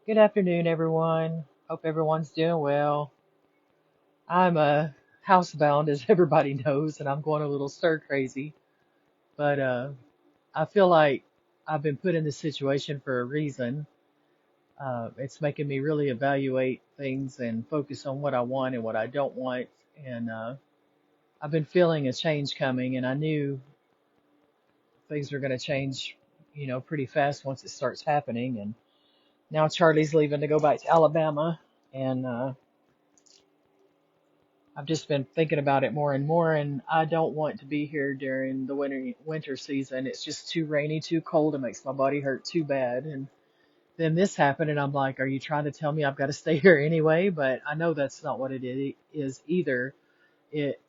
Good afternoon, everyone. Hope everyone's doing well. I'm housebound, as everybody knows, and I'm going a little stir crazy. But I feel like I've been put in this situation for a reason. It's making me really evaluate things and focus on what I want and what I don't want. And I've been feeling a change coming, and I knew things were going to change, pretty fast once it starts happening. And now Charlie's leaving to go back to Alabama, and I've just been thinking about it more and more, and I don't want to be here during the winter season. It's just too rainy, too cold. It makes my body hurt too bad. And then this happened, and I'm like, are you trying to tell me I've got to stay here anyway? But I know that's not what is either. It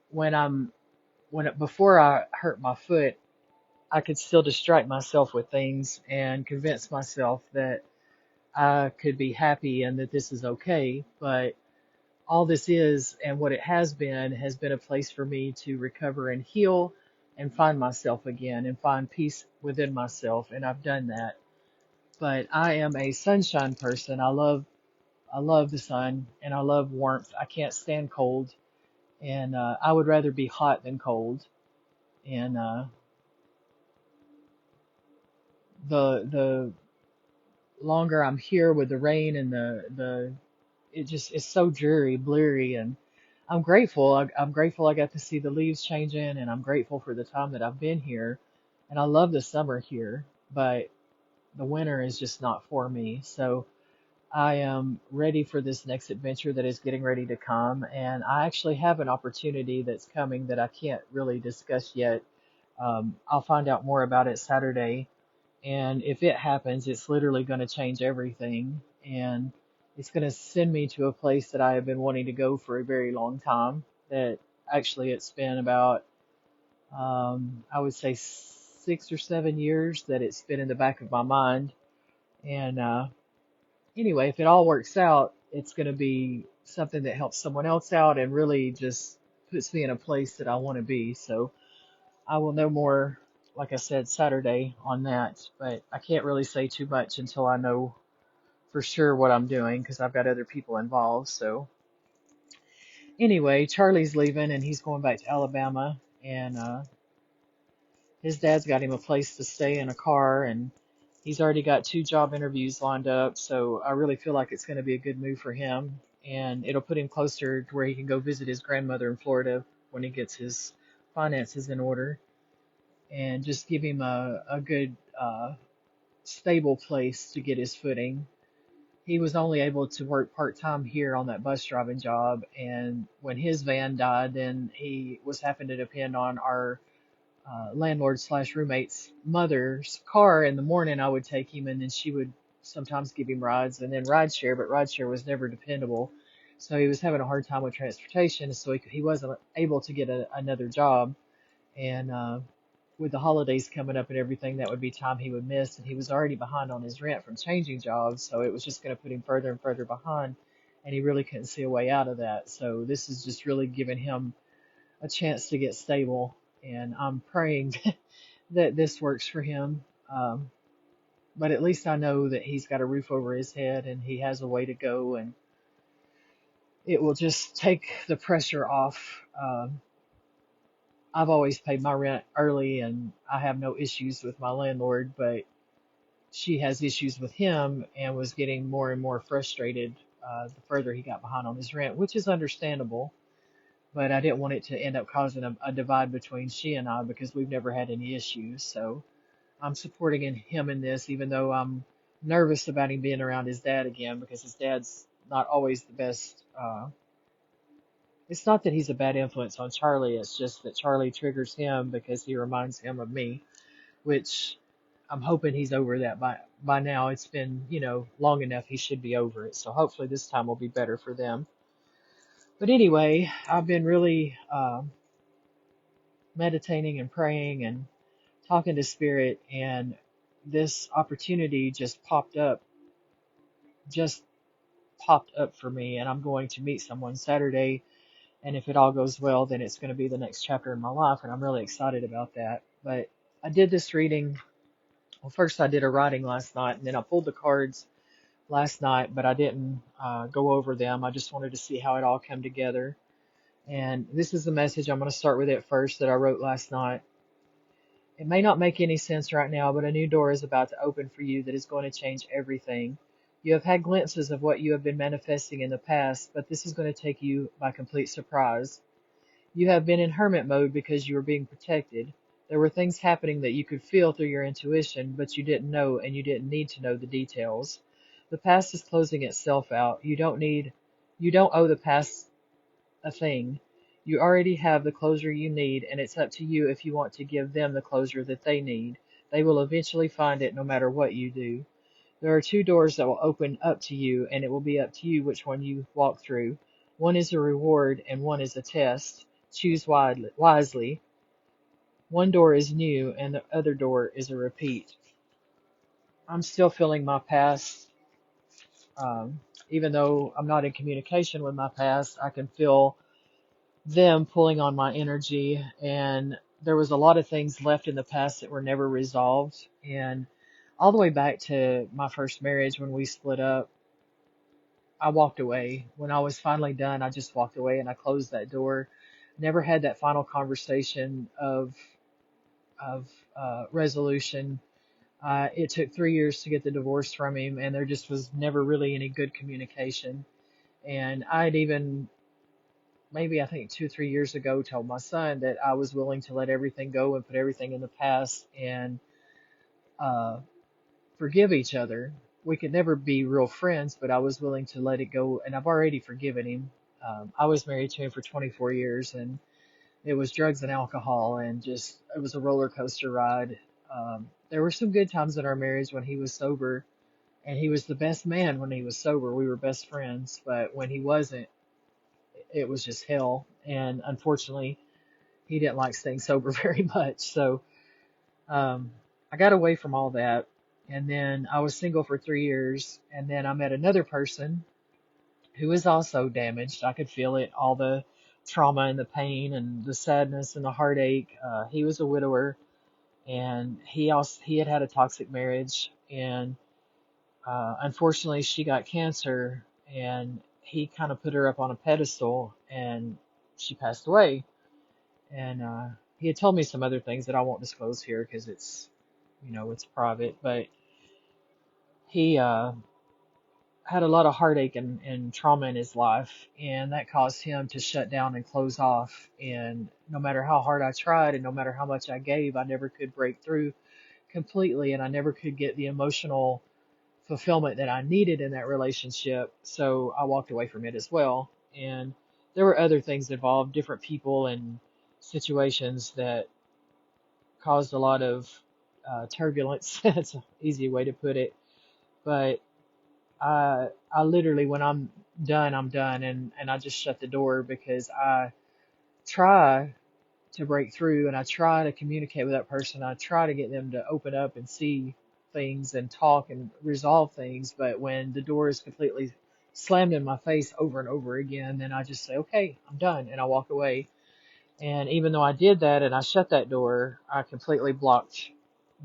before I hurt my foot, I could still distract myself with things and convince myself that I could be happy and that this is okay. But all this is and what it has been a place for me to recover and heal and find myself again and find peace within myself. And I've done that. But I am a sunshine person. I love the sun and I love warmth. I can't stand cold, and I would rather be hot than cold. And the longer I'm here with the rain and the it just it's so dreary, bleary, and I'm grateful. I'm grateful I got to see the leaves changing, and I'm grateful for the time that I've been here. And I love the summer here, but the winter is just not for me. So I am ready for this next adventure that is getting ready to come. And I actually have an opportunity that's coming that I can't really discuss yet. I'll find out more about it Saturday. And if it happens, it's literally going to change everything. And it's going to send me to a place that I have been wanting to go for a very long time. That actually it's been about, I would say 6 or 7 years that it's been in the back of my mind. And anyway, if it all works out, it's going to be something that helps someone else out and really just puts me in a place that I want to be. So I will know more, like I said, Saturday on that, but I can't really say too much until I know for sure what I'm doing because I've got other people involved. So anyway, Charlie's leaving and he's going back to Alabama, and his dad's got him a place to stay in a car, and he's already got 2 job interviews lined up. So I really feel like it's going to be a good move for him, and it'll put him closer to where he can go visit his grandmother in Florida when he gets his finances in order, and just give him a good stable place to get his footing. He was only able to work part time here on that bus driving job, and when his van died, then he was having to depend on our landlord slash roommate's mother's car. In the morning, I would take him, and then she would sometimes give him rides, and then rideshare, but rideshare was never dependable. So he was having a hard time with transportation, so he wasn't able to get another job. And with the holidays coming up and everything, that would be time he would miss. And he was already behind on his rent from changing jobs, so it was just going to put him further and further behind. And he really couldn't see a way out of that. So this is just really giving him a chance to get stable. And I'm praying that this works for him. But at least I know that he's got a roof over his head and he has a way to go, and it will just take the pressure off. I've always paid my rent early and I have no issues with my landlord, but she has issues with him and was getting more and more frustrated the further he got behind on his rent, which is understandable. But I didn't want it to end up causing a divide between she and I because we've never had any issues. So I'm supporting him in this, even though I'm nervous about him being around his dad again because his dad's not always the best. It's not that he's a bad influence on Charlie, it's just that Charlie triggers him because he reminds him of me, which I'm hoping he's over that by now. It's been, long enough. He should be over it. So hopefully this time will be better for them. But anyway, I've been really meditating and praying and talking to Spirit, and this opportunity just popped up for me, and I'm going to meet someone Saturday. And if it all goes well, then it's going to be the next chapter in my life, and I'm really excited about that. But I did this reading. Well, first I did a writing last night, and then I pulled the cards last night, but I didn't go over them. I just wanted to see how it all came together. And this is the message. I'm going to start with it first that I wrote last night. It may not make any sense right now, but a new door is about to open for you that is going to change everything. You have had glimpses of what you have been manifesting in the past, but this is going to take you by complete surprise. You have been in hermit mode because you were being protected. There were things happening that you could feel through your intuition, but you didn't know and you didn't need to know the details. The past is closing itself out. You don't owe the past a thing. You already have the closure you need, and it's up to you if you want to give them the closure that they need. They will eventually find it no matter what you do. There are two doors that will open up to you, and it will be up to you which one you walk through. One is a reward, and one is a test. Choose wisely. One door is new, and the other door is a repeat. I'm still feeling my past. Um, Even though I'm not in communication with my past, I can feel them pulling on my energy. And there was a lot of things left in the past that were never resolved. And all the way back to my first marriage when we split up, I walked away. When I was finally done, I just walked away and I closed that door. Never had that final conversation of resolution. It took 3 years to get the divorce from him, and there just was never really any good communication. And I'd even, maybe I think 2 or 3 years ago, told my son that I was willing to let everything go and put everything in the past and uh, forgive each other. We could never be real friends, but I was willing to let it go, and I've already forgiven him. I was married to him for 24 years, and it was drugs and alcohol, and just it was a roller coaster ride. There were some good times in our marriage when he was sober, and he was the best man when he was sober. We were best friends, but when he wasn't, it was just hell. And unfortunately, he didn't like staying sober very much. So um, I got away from all that, and then I was single for 3 years, and then I met another person who was also damaged. I could feel it, all the trauma and the pain and the sadness and the heartache. He was a widower, and he had had a toxic marriage, and unfortunately she got cancer, and he kind of put her up on a pedestal, and she passed away. And he had told me some other things that I won't disclose here because it's, it's private. But he had a lot of heartache and trauma in his life, and that caused him to shut down and close off. And no matter how hard I tried and no matter how much I gave, I never could break through completely, and I never could get the emotional fulfillment that I needed in that relationship. So I walked away from it as well. And there were other things involved, different people and situations that caused a lot of turbulence. That's an easy way to put it. But I literally, when I'm done, and I just shut the door because I try to break through and I try to communicate with that person. I try to get them to open up and see things and talk and resolve things. But when the door is completely slammed in my face over and over again, then I just say, okay, I'm done. And I walk away. And even though I did that and I shut that door, I completely blocked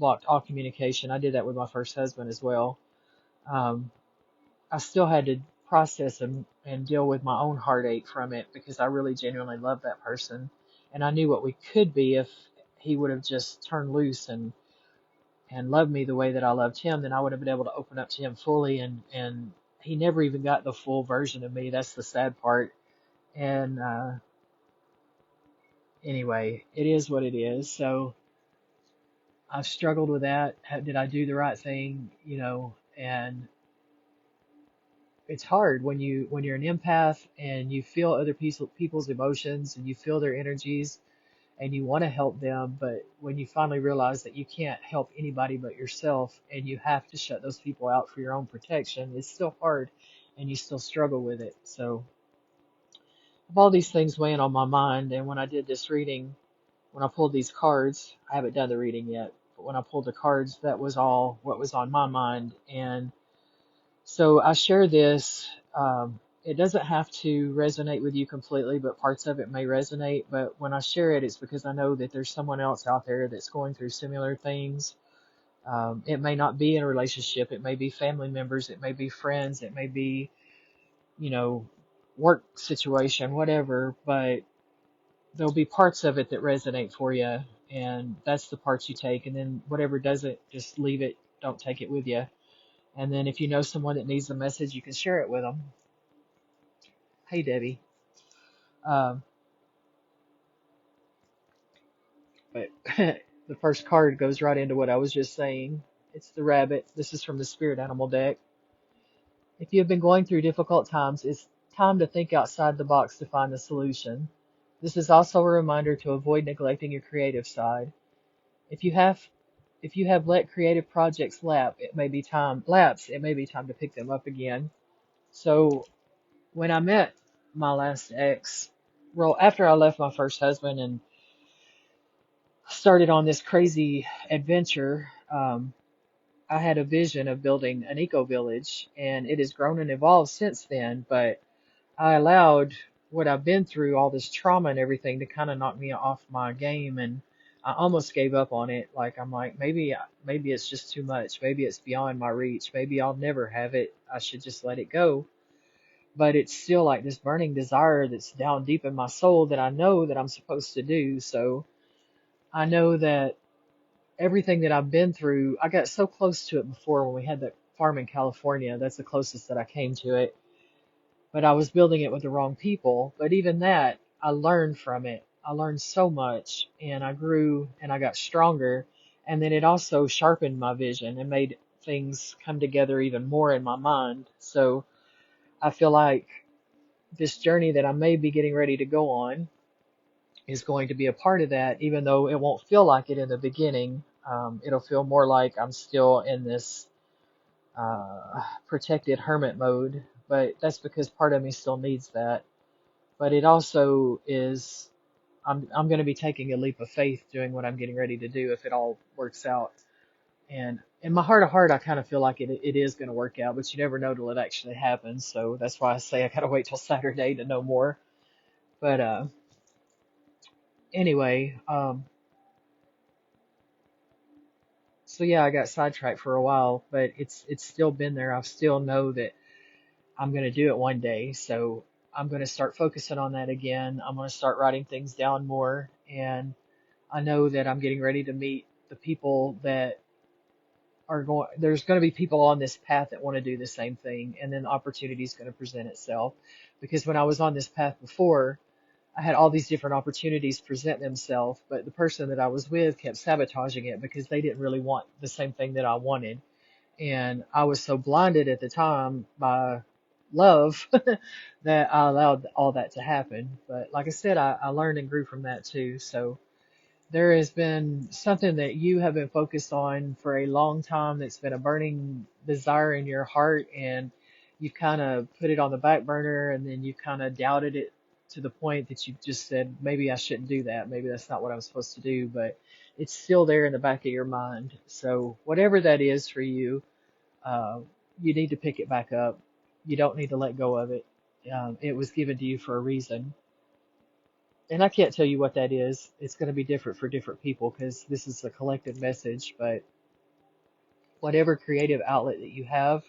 all communication. I did that with my first husband as well. Um, I still had to process and deal with my own heartache from it because I really genuinely loved that person. And I knew what we could be if he would have just turned loose and loved me the way that I loved him, then I would have been able to open up to him fully. And he never even got the full version of me. That's the sad part. And anyway, it is what it is. So I've struggled with that. Did I do the right thing? And it's hard when you're an empath and you feel other people's emotions and you feel their energies and you want to help them, but when you finally realize that you can't help anybody but yourself and you have to shut those people out for your own protection, it's still hard and you still struggle with it. So I have all these things weighing on my mind, and when I did this reading, when I pulled these cards, I haven't done the reading yet, but when I pulled the cards, that was all what was on my mind. And so I share this. It doesn't have to resonate with you completely, but parts of it may resonate. But when I share it, it's because I know that there's someone else out there that's going through similar things. It may not be in a relationship. It may be family members. It may be friends. It may be, you know, work situation, whatever. But there'll be parts of it that resonate for you, and that's the parts you take. And then whatever doesn't, just leave it. Don't take it with you. And then if you know someone that needs a message, you can share it with them. Hey, Debbie. Um, but the first card goes right into what I was just saying. It's the rabbit. This is from the spirit animal deck. If you have been going through difficult times, it's time to think outside the box to find the solution. This is also a reminder to avoid neglecting your creative side. If you have if you have let creative projects lapse, it may be time to pick them up again. So when I met my last ex, well, after I left my first husband and started on this crazy adventure, I had a vision of building an eco village, and it has grown and evolved since then. But I allowed what I've been through, all this trauma and everything, to kind of knock me off my game, and I almost gave up on it. Like I'm like, maybe it's just too much. Maybe it's beyond my reach. Maybe I'll never have it. I should just let it go. But it's still like this burning desire that's down deep in my soul that I know that I'm supposed to do. So I know that everything that I've been through, I got so close to it before when we had that farm in California. That's the closest that I came to it. But I was building it with the wrong people. But even that, I learned from it. I learned so much, and I grew and I got stronger. And then it also sharpened my vision and made things come together even more in my mind. So I feel like this journey that I may be getting ready to go on is going to be a part of that, even though it won't feel like it in the beginning. It'll feel more like I'm still in this protected hermit mode, but that's because part of me still needs that. But it also is, I'm going to be taking a leap of faith doing what I'm getting ready to do if it all works out. And in my heart of heart, I kind of feel like it is going to work out, but you never know till it actually happens. So that's why I say I got to wait till Saturday to know more. But anyway, so yeah, I got sidetracked for a while, but it's still been there. I still know that I'm going to do it one day. So I'm going to start focusing on that again. I'm going to start writing things down more. And I know that I'm getting ready to meet the people that are going, there's going to be people on this path that want to do the same thing. And then the opportunity is going to present itself. Because when I was on this path before, I had all these different opportunities present themselves, but the person that I was with kept sabotaging it because they didn't really want the same thing that I wanted. And I was so blinded at the time by love that I allowed all that to happen. But like I said, I learned and grew from that too. So there has been something that you have been focused on for a long time that's been a burning desire in your heart, and you've kind of put it on the back burner, and then you kind of doubted it to the point that you just said, maybe I shouldn't do that. Maybe that's not what I'm supposed to do, but it's still there in the back of your mind. So whatever that is for you, uh, you need to pick it back up. You don't need to let go of it. It was given to you for a reason. And I can't tell you what that is. It's going to be different for different people because this is a collective message. But whatever creative outlet that you have,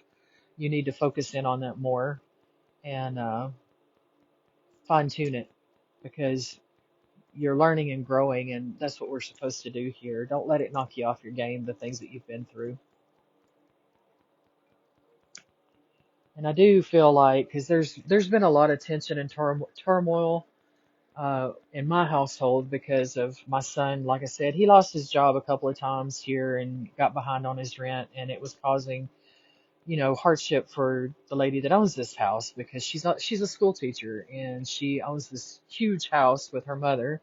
you need to focus in on that more and fine tune it because you're learning and growing, and that's what we're supposed to do here. Don't let it knock you off your game, the things that you've been through. And I do feel like, because there's been a lot of tension and turmoil in my household because of my son. Like I said, he lost his job a couple of times here and got behind on his rent, and it was causing, hardship for the lady that owns this house because she's a school teacher and she owns this huge house with her mother,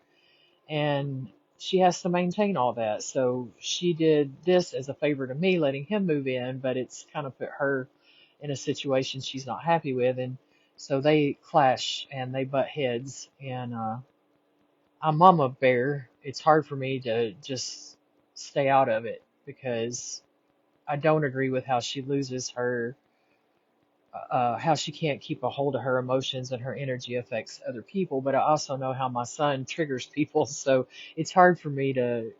and she has to maintain all that. So she did this as a favor to me, letting him move in, but it's kind of put her in a situation she's not happy with, and so they clash and they butt heads, and I'm mama bear. It's hard for me to just stay out of it because I don't agree with how she loses her, how she can't keep a hold of her emotions and her energy affects other people. But I also know how my son triggers people, so it's hard for me to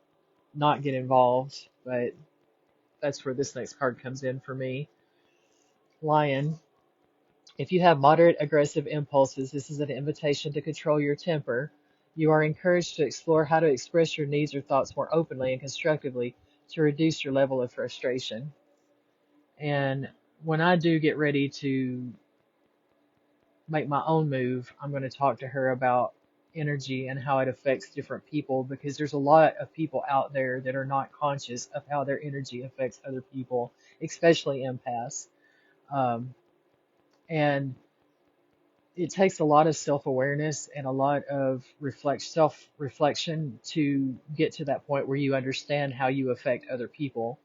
not get involved. But that's where this next card comes in for me. Lion. If you have moderate aggressive impulses, this is an invitation to control your temper. You are encouraged to explore how to express your needs or thoughts more openly and constructively to reduce your level of frustration. And when I do get ready to make my own move, I'm going to talk to her about energy and how it affects different people, because there's a lot of people out there that are not conscious of how their energy affects other people, especially empaths. Um, and it takes a lot of self-awareness and a lot of self-reflection to get to that point where you understand how you affect other people.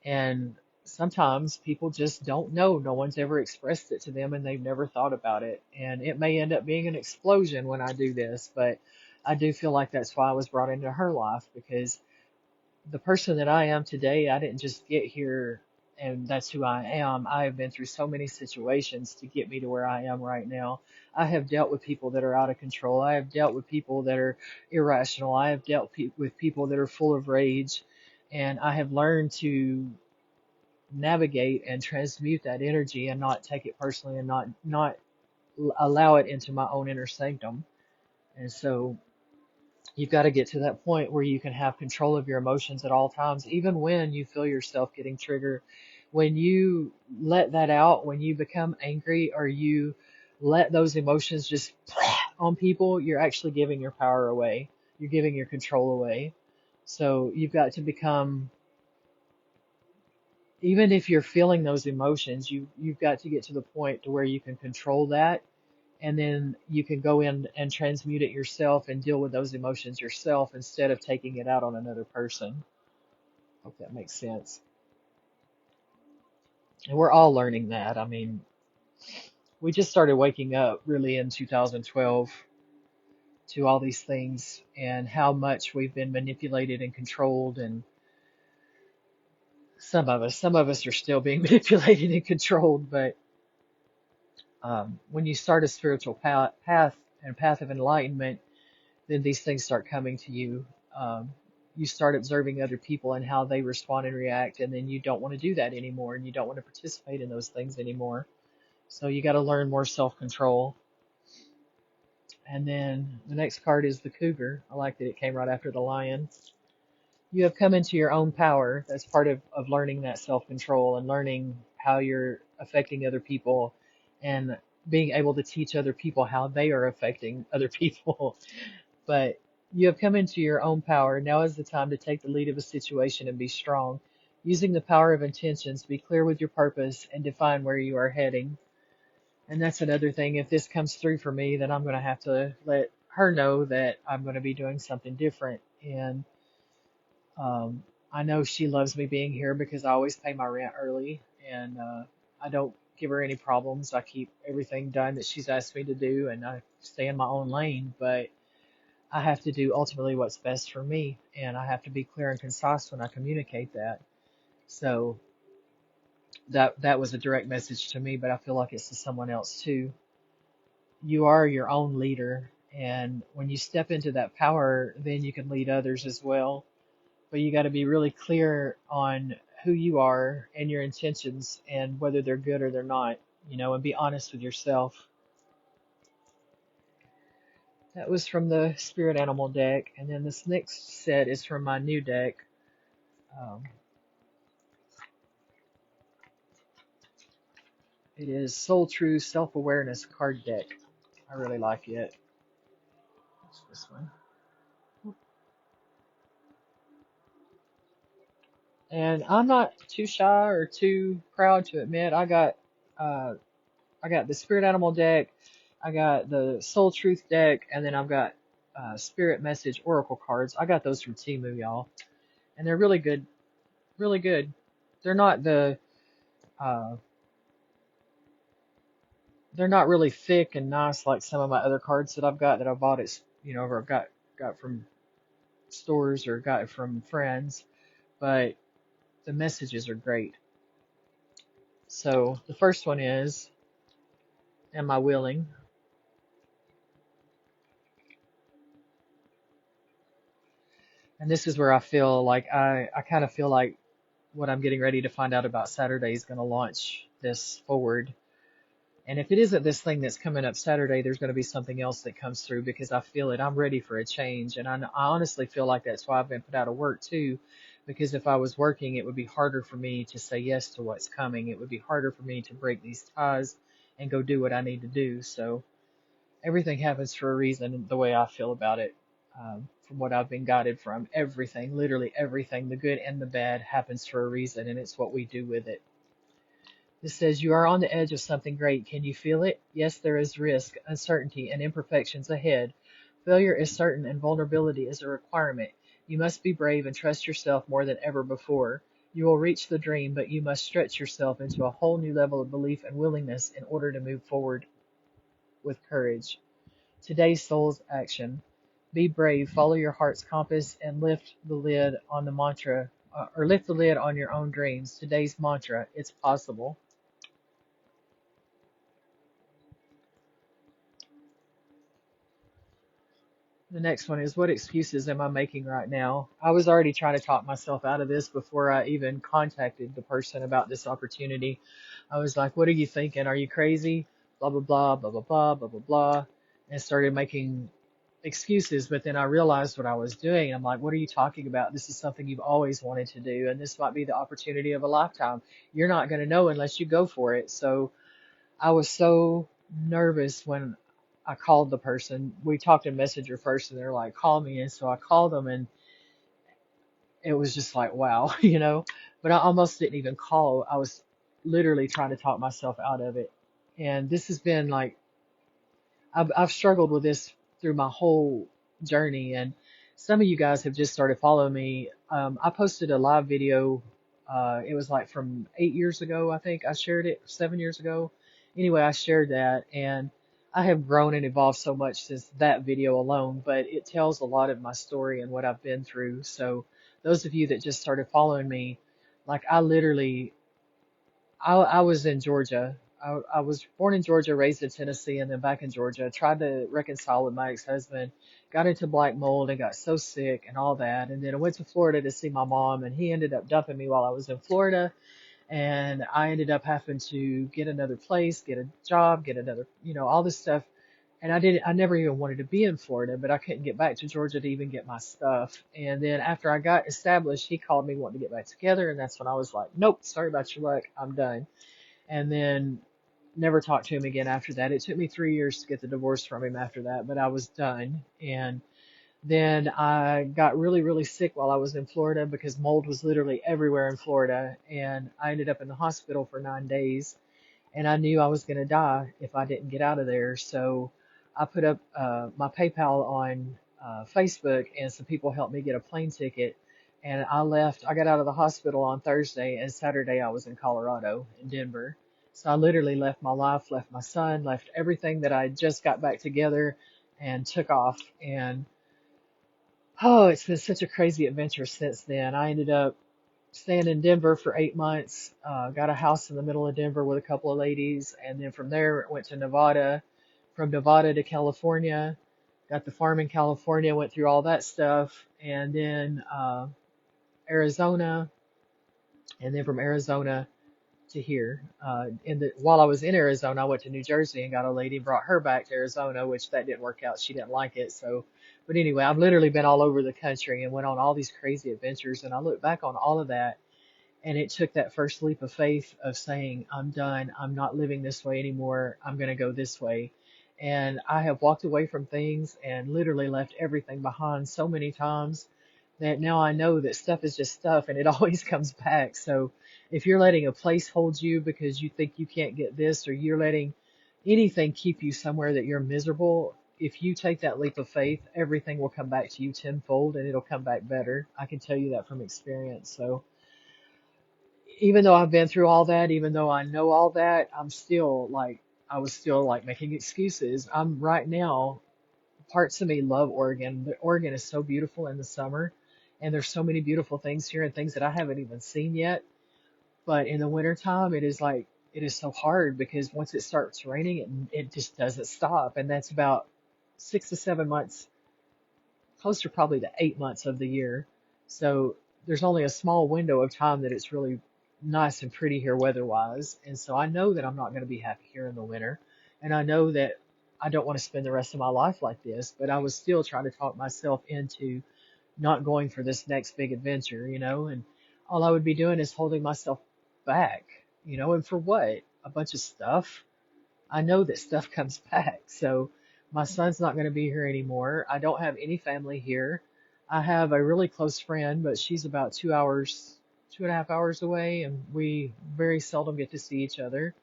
And sometimes people just don't know. No one's ever expressed it to them and they've never thought about it. And it may end up being an explosion when I do this, but I do feel like that's why I was brought into her life, because the person that I am today, I didn't just get here and that's who I am. I have been through so many situations to get me to where I am right now. I have dealt with people that are out of control. I have dealt with people that are irrational. I have dealt with people that are full of rage. And I have learned to navigate and transmute that energy and not take it personally and not allow it into my own inner sanctum. And so you've got to get to that point where you can have control of your emotions at all times, even when you feel yourself getting triggered. When you let that out, when you become angry or you let those emotions just on people, you're actually giving your power away. You're giving your control away. So you've got to become, even if you're feeling those emotions, you've got to get to the point to where you can control that, and then you can go in and transmute it yourself and deal with those emotions yourself instead of taking it out on another person. Hope that makes sense. And we're all learning that. I mean, we just started waking up really in 2012 to all these things and how much we've been manipulated and controlled. And some of us are still being manipulated and controlled, but when you start a spiritual path of enlightenment, then these things start coming to you. You start observing other people and how they respond and react, and then you don't want to do that anymore, and you don't want to participate in those things anymore. So you got to learn more self-control. And then the next card is the cougar. I like that it came right after the lion. You have come into your own power. That's part of learning that self-control and learning how you're affecting other people and being able to teach other people how they are affecting other people. But you have come into your own power. Now is the time to take the lead of a situation and be strong. Using the power of intentions, be clear with your purpose and define where you are heading. And that's another thing. If this comes through for me, then I'm going to have to let her know that I'm going to be doing something different. And um, I know she loves me being here because I always pay my rent early, and I don't give her any problems. I keep everything done that she's asked me to do, and I stay in my own lane. But I have to do ultimately what's best for me, and I have to be clear and concise when I communicate that. So that was a direct message to me, but I feel like it's to someone else too. You are your own leader, and when you step into that power, then you can lead others as well. But you got to be really clear on who you are and your intentions and whether they're good or they're not, and be honest with yourself. That was from the Spirit Animal deck, and then this next set is from my new deck. Um, it is Soul True Self Awareness card deck. I really like it. What's this one? And I'm not too shy or too proud to admit uh, I got the Spirit Animal deck, I got the Soul Truth deck, and then I've got Spirit Message Oracle cards. I got those from Temu, y'all, and they're really good, really good. They're not uh, they're not really thick and nice like some of my other cards that I've got that I bought at, or got from stores or got from friends, but the messages are great. So the first one is, am I willing? And this is where I feel like I kind of feel like what I'm getting ready to find out about Saturday is going to launch this forward. And if it isn't this thing that's coming up Saturday, there's going to be something else that comes through because I feel it. I'm ready for a change. And I honestly feel like that's why I've been put out of work too. Because if I was working, it would be harder for me to say yes to what's coming. It would be harder for me to break these ties and go do what I need to do. So everything happens for a reason, the way I feel about it. From what I've been guided from, everything, literally everything, the good and the bad happens for a reason, and it's what we do with it. This says you are on the edge of something great. Can you feel it? Yes, there is risk, uncertainty, and imperfections ahead. Failure is certain and vulnerability is a requirement. You must be brave and trust yourself more than ever before. You will reach the dream, but you must stretch yourself into a whole new level of belief and willingness in order to move forward with courage. Today's soul's action. Be brave, follow your heart's compass, and lift the lid on the mantra, or lift the lid on your own dreams. Today's mantra, it's possible. The next one is, what excuses am I making right now? I was already trying to talk myself out of this before I even contacted the person about this opportunity. I was like, what are you thinking? Are you crazy? Blah, blah, blah, blah, blah, blah, blah, blah, blah. And started making excuses. But then I realized what I was doing. I'm like, what are you talking about? This is something you've always wanted to do. And this might be the opportunity of a lifetime. You're not going to know unless you go for it. So I was so nervous when I called the person. We talked in Messenger first, and they're like, call me. And so I called them, and it was just like, wow, you know. But I almost didn't even call. I was literally trying to talk myself out of it. And this has been like, I've struggled with this through my whole journey, and some of you guys have just started following me. I posted a live video. It was like from 8 years ago, I think. I shared it 7 years ago. Anyway, I shared that, and I have grown and evolved so much since that video alone, but it tells a lot of my story and what I've been through. So those of you that just started following me, like I literally I was in Georgia. I was born in Georgia, raised in Tennessee, and then back in Georgia. Tried to reconcile with my ex-husband, got into black mold and got so sick and all that. And then I went to Florida to see my mom, and he ended up dumping me while I was in Florida. And I ended up having to get another place, get a job, get another, all this stuff. And I never even wanted to be in Florida, but I couldn't get back to Georgia to even get my stuff. And then after I got established, he called me wanting to get back together. And that's when I was like, nope, sorry about your luck. I'm done. And then never talked to him again after that. It took me 3 years to get the divorce from him after that, but I was done. And then I got really, really sick while I was in Florida because mold was literally everywhere in Florida. And I ended up in the hospital for 9 days. And I knew I was going to die if I didn't get out of there. So I put up my PayPal on Facebook, and some people helped me get a plane ticket. And I left. I got out of the hospital on Thursday, and Saturday I was in Colorado, in Denver. So I literally left my life, left my son, left everything that I just got back together, and took off. And oh, it's been such a crazy adventure since then. I ended up staying in Denver for 8 months, got a house in the middle of Denver with a couple of ladies, and then from there went to Nevada, from Nevada to California, got the farm in California, went through all that stuff, and then Arizona, and then from Arizona to here. While I was in Arizona, I went to New Jersey and got a lady, brought her back to Arizona, which that didn't work out. She didn't like it. So, but anyway, I've literally been all over the country and went on all these crazy adventures. And I look back on all of that, and it took that first leap of faith of saying, I'm done. I'm not living this way anymore. I'm going to go this way. And I have walked away from things and literally left everything behind so many times that now I know that stuff is just stuff and it always comes back. So if you're letting a place hold you because you think you can't get this, or you're letting anything keep you somewhere that you're miserable, if you take that leap of faith, everything will come back to you tenfold, and it'll come back better. I can tell you that from experience. So even though I've been through all that, even though I know all that, I was still like making excuses. I'm right now, parts of me love Oregon. Oregon is so beautiful in the summer, and there's so many beautiful things here and things that I haven't even seen yet. But in the wintertime, it is so hard because once it starts raining, it just doesn't stop. And that's about 6 to 7 months, closer probably to 8 months of the year. So there's only a small window of time that it's really nice and pretty here weather-wise. And so I know that I'm not going to be happy here in the winter. And I know that I don't want to spend the rest of my life like this, but I was still trying to talk myself into not going for this next big adventure, and all I would be doing is holding myself back, and for what? A bunch of stuff. I know that stuff comes back. So my son's not going to be here anymore. I don't have any family here. I have a really close friend, but she's about 2 hours, 2.5 hours away, and we very seldom get to see each other.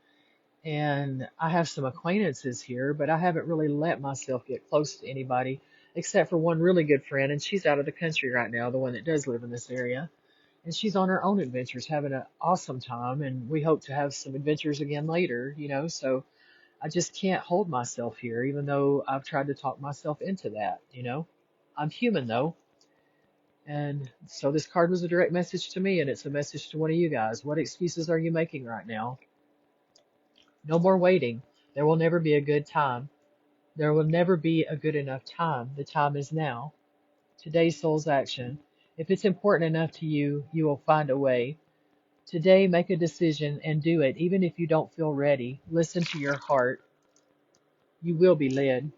And I have some acquaintances here, but I haven't really let myself get close to anybody except for one really good friend, and she's out of the country right now, the one that does live in this area. And she's on her own adventures, having an awesome time, and we hope to have some adventures again later. So I just can't hold myself here, even though I've tried to talk myself into that. I'm human though. And so this card was a direct message to me, and it's a message to one of you guys. What excuses are you making right now? No more waiting. There will never be a good time. There will never be a good enough time. The time is now. Today's soul's action. If it's important enough to you, you will find a way. Today, make a decision and do it, even if you don't feel ready. Listen to your heart. You will be led.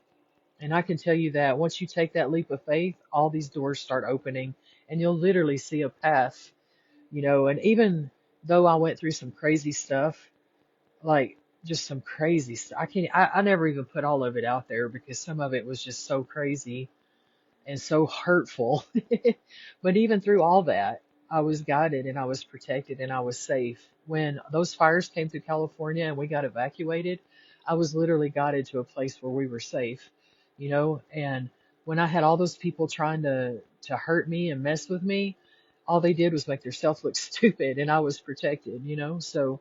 And I can tell you that once you take that leap of faith, all these doors start opening and you'll literally see a path. And even though I went through some crazy stuff, like just some crazy stuff, I never even put all of it out there because some of it was just so crazy and so hurtful. But even through all that, I was guided and I was protected and I was safe. When those fires came through California and we got evacuated, I was literally guided to a place where we were safe. And when I had all those people trying to hurt me and mess with me, all they did was make themselves look stupid and I was protected. So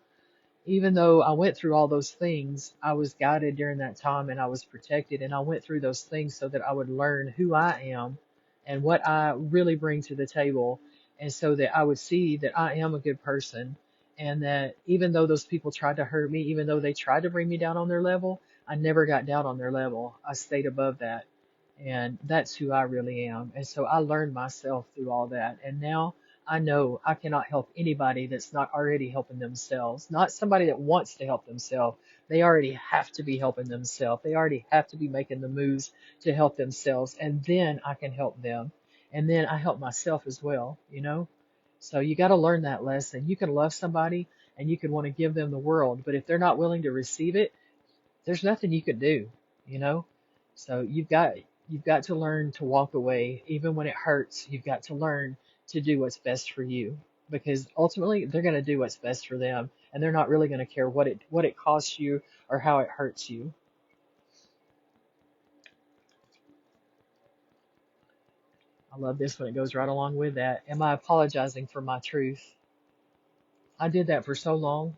even though I went through all those things, I was guided during that time and I was protected. And I went through those things so that I would learn who I am and what I really bring to the table. And so that I would see that I am a good person. And that even though those people tried to hurt me, even though they tried to bring me down on their level, I never got down on their level. I stayed above that. And that's who I really am. And so I learned myself through all that. And now I know I cannot help anybody that's not already helping themselves. Not somebody that wants to help themselves. They already have to be helping themselves. They already have to be making the moves to help themselves. And then I can help them. And then I help myself as well. So you got to learn that lesson. You can love somebody and you can want to give them the world, but if they're not willing to receive it, there's nothing you can do, you know? So you've got to learn to walk away even when it hurts. You've got to learn to do what's best for you because ultimately they're going to do what's best for them and they're not really going to care what it costs you or how it hurts you. I love this one. It goes right along with that. Am I apologizing for my truth? I did that for so long.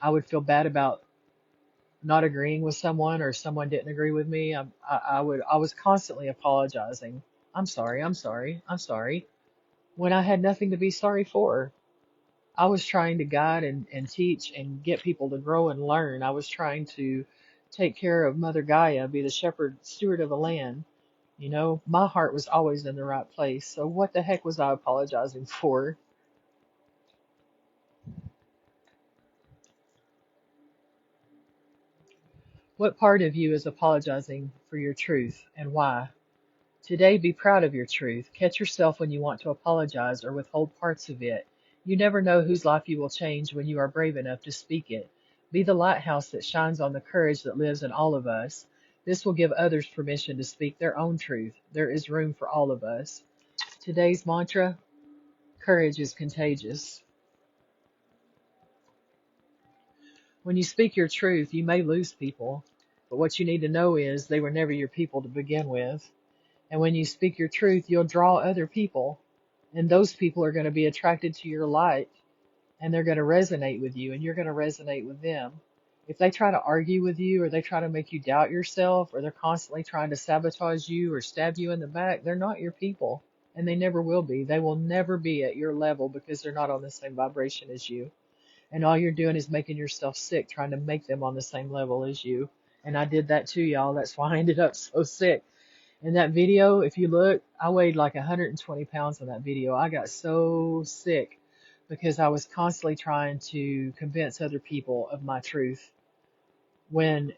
I would feel bad about not agreeing with someone or someone didn't agree with me. I was constantly apologizing. I'm sorry, I'm sorry, I'm sorry, when I had nothing to be sorry for. I was trying to guide and teach and get people to grow and learn. I was trying to take care of Mother Gaia, be the shepherd, steward of the land. My heart was always in the right place. So what the heck was I apologizing for? What part of you is apologizing for your truth and why? Today, be proud of your truth. Catch yourself when you want to apologize or withhold parts of it. You never know whose life you will change when you are brave enough to speak it. Be the lighthouse that shines on the courage that lives in all of us. This will give others permission to speak their own truth. There is room for all of us. Today's mantra, courage is contagious. When you speak your truth, you may lose people, but what you need to know is they were never your people to begin with. And when you speak your truth, you'll draw other people, and those people are going to be attracted to your light, and they're going to resonate with you, and you're going to resonate with them. If they try to argue with you, or they try to make you doubt yourself, or they're constantly trying to sabotage you or stab you in the back, they're not your people, and they never will be. They will never be at your level because they're not on the same vibration as you. And all you're doing is making yourself sick, trying to make them on the same level as you. And I did that too, y'all. That's why I ended up so sick. In that video, if you look, I weighed like 120 pounds in that video. I got so sick because I was constantly trying to convince other people of my truth. When,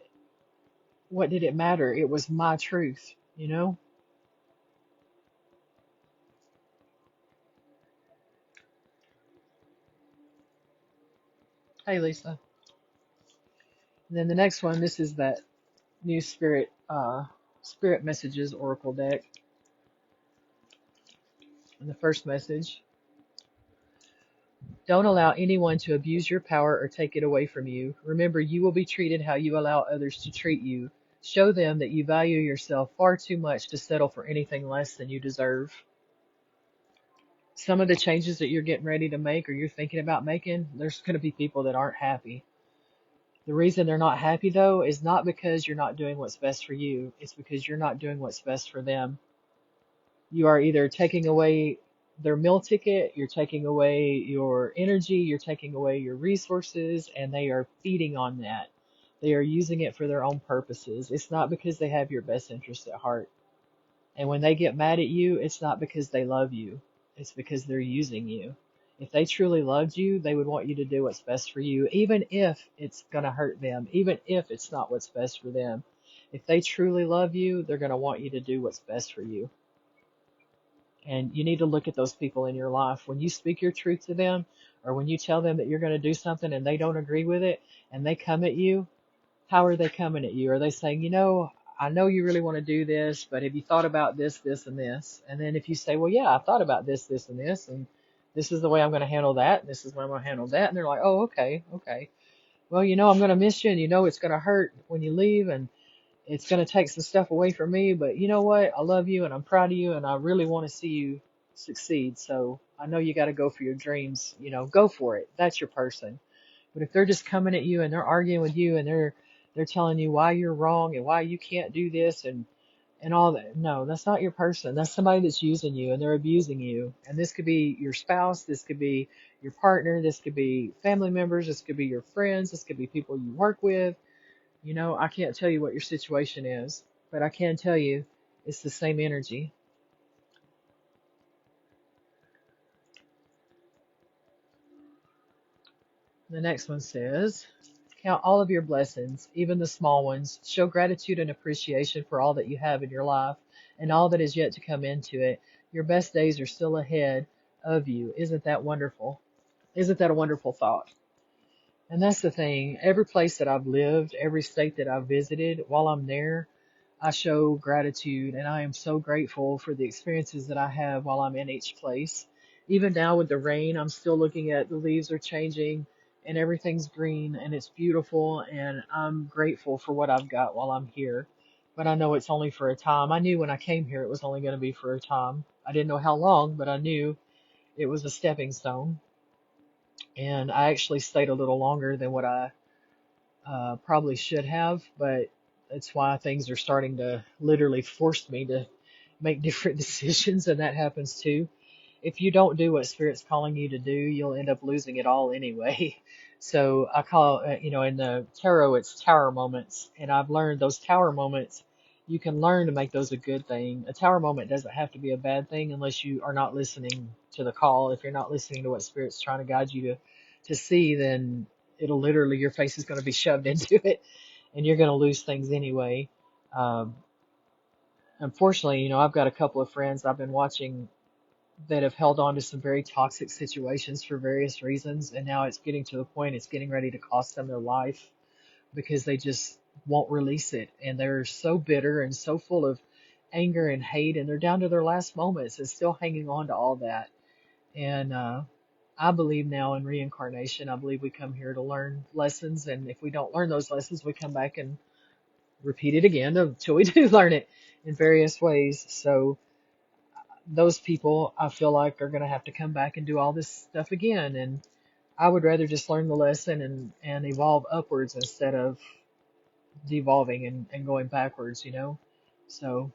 what did it matter? It was my truth, you know? Hey, Lisa. And then the next one, this is that new spirit messages oracle deck. And the first message: don't allow anyone to abuse your power or take it away from you. Remember, you will be treated how you allow others to treat you. Show them that you value yourself far too much to settle for anything less than you deserve. Some of the changes that you're getting ready to make or you're thinking about making, there's going to be people that aren't happy. The reason they're not happy, though, is not because you're not doing what's best for you. It's because you're not doing what's best for them. You are either taking away their meal ticket, you're taking away your energy, you're taking away your resources, and they are feeding on that. They are using it for their own purposes. It's not because they have your best interest at heart. And when they get mad at you, it's not because they love you. It's because they're using you. If they truly loved you, they would want you to do what's best for you, even if it's going to hurt them, even if it's not what's best for them. If they truly love you, they're going to want you to do what's best for you. And you need to look at those people in your life. When you speak your truth to them, or when you tell them that you're going to do something and they don't agree with it, and they come at you, how are they coming at you? Are they saying, I know you really want to do this, but have you thought about this, this, and this? And then if you say, well, yeah, I thought about this, this, and this, and this is the way I'm going to handle that, and this is the way I'm going to handle that. And they're like, oh, okay, okay. Well, I'm going to miss you, and it's going to hurt when you leave, and it's going to take some stuff away from me, but you know what? I love you and I'm proud of you and I really want to see you succeed. So I know you got to go for your dreams, go for it. That's your person. But if they're just coming at you and they're arguing with you and they're telling you why you're wrong and why you can't do this and all that, no, that's not your person. That's somebody that's using you and they're abusing you. And this could be your spouse, this could be your partner, this could be family members, this could be your friends, this could be people you work with. I can't tell you what your situation is, but I can tell you it's the same energy. The next one says, count all of your blessings, even the small ones. Show gratitude and appreciation for all that you have in your life and all that is yet to come into it. Your best days are still ahead of you. Isn't that wonderful? Isn't that a wonderful thought? And that's the thing. Every place that I've lived, every state that I've visited, while I'm there, I show gratitude and I am so grateful for the experiences that I have while I'm in each place. Even now with the rain, I'm still looking at the leaves are changing and everything's green and it's beautiful and I'm grateful for what I've got while I'm here. But I know it's only for a time. I knew when I came here it was only going to be for a time. I didn't know how long, but I knew it was a stepping stone. And I actually stayed a little longer than what I probably should have, but that's why things are starting to literally force me to make different decisions, and that happens too. If you don't do what Spirit's calling you to do, you'll end up losing it all anyway. So I call, in the tarot, it's tower moments, and I've learned those tower moments, you can learn to make those a good thing. A tower moment doesn't have to be a bad thing unless you are not listening to the call. If you're not listening to what Spirit's trying to guide you to see, then it'll literally, your face is going to be shoved into it and you're going to lose things anyway. Um, Unfortunately, I've got a couple of friends I've been watching that have held on to some very toxic situations for various reasons. And now it's getting to the point it's getting ready to cost them their life because they just won't release it. And they're so bitter and so full of anger and hate and they're down to their last moments and still hanging on to all that. And, I believe now in reincarnation. I believe we come here to learn lessons, and if we don't learn those lessons, we come back and repeat it again until we do learn it in various ways. So those people, I feel like, are going to have to come back and do all this stuff again. And I would rather just learn the lesson and evolve upwards instead of devolving and going backwards. So